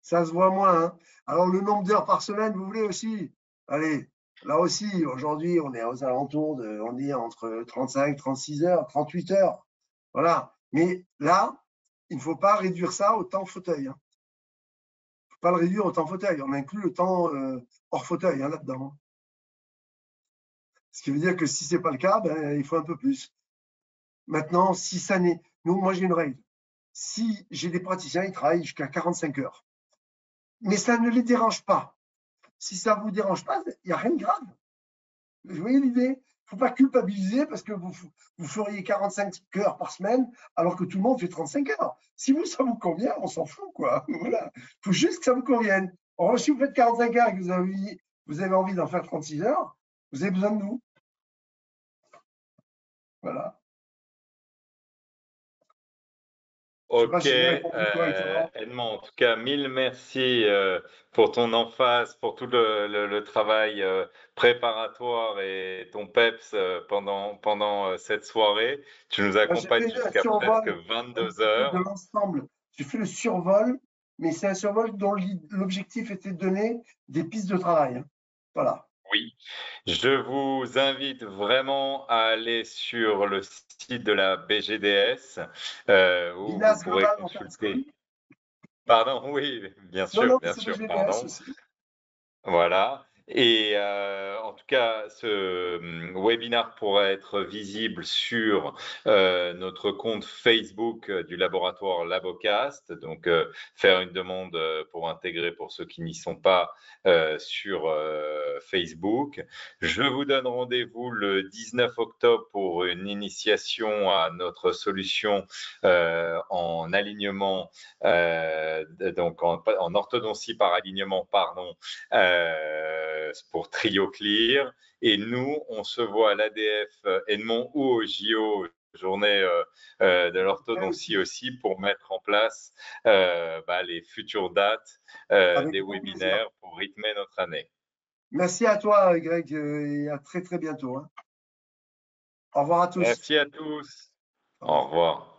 ça se voit moins. Hein. Alors, le nombre d'heures par semaine, vous voulez aussi? Allez, là aussi, aujourd'hui, on est aux alentours on est entre 35, 36 heures, 38 heures. Voilà. Mais là, il ne faut pas réduire ça au temps fauteuil. Hein. Pas le réduire au temps fauteuil. On inclut le temps hors fauteuil hein, là-dedans. Ce qui veut dire que si ce n'est pas le cas, ben, il faut un peu plus. Maintenant, si ça n'est. Nous, moi, j'ai une règle. Si j'ai des praticiens, ils travaillent jusqu'à 45 heures. Mais ça ne les dérange pas. Si ça ne vous dérange pas, il n'y a rien de grave. Vous voyez l'idée? Il ne faut pas culpabiliser parce que vous feriez 45 heures par semaine alors que tout le monde fait 35 heures. Si vous, ça vous convient, on s'en fout. Quoi. Voilà. Il faut juste que ça vous convienne. Or, si vous faites 45 heures et que vous avez envie d'en faire 36 heures, vous avez besoin de nous. Voilà. Je sais pas Ok, si j'ai répondu correctement. Edmond, en tout cas, mille merci pour ton emphase, pour tout le travail préparatoire et ton PEPS pendant cette soirée. Tu nous Moi, j'ai accompagnes fait un jusqu'à presque survol un 22 petit peu de heures. l'ensemble. J'ai fait le survol, mais c'est un survol dont l'objectif était de donner des pistes de travail. Hein. Voilà. Oui, je vous invite vraiment à aller sur le site de la BGDS où vous Binas pourrez Global consulter. Mental. Pardon, oui, Non, non, bien c'est sûr, BGDS pardon. aussi. Voilà. Et en tout cas, ce webinaire pourra être visible sur notre compte Facebook du laboratoire Labocast. Donc, faire une demande pour intégrer pour ceux qui n'y sont pas sur Facebook. Je vous donne rendez-vous le 19 octobre pour une initiation à notre solution en alignement, donc en orthodontie par alignement, pardon, pour TrioClear. Et nous, on se voit à l'ADF Edmond ou au JO, journée de l'orthodontie aussi, pour mettre en place les futures dates Avec des grand plaisir. webinaires pour rythmer notre année. Merci à toi, Greg, et à très, très bientôt. Hein. Au revoir à tous. Merci à tous. Au Au revoir. revoir.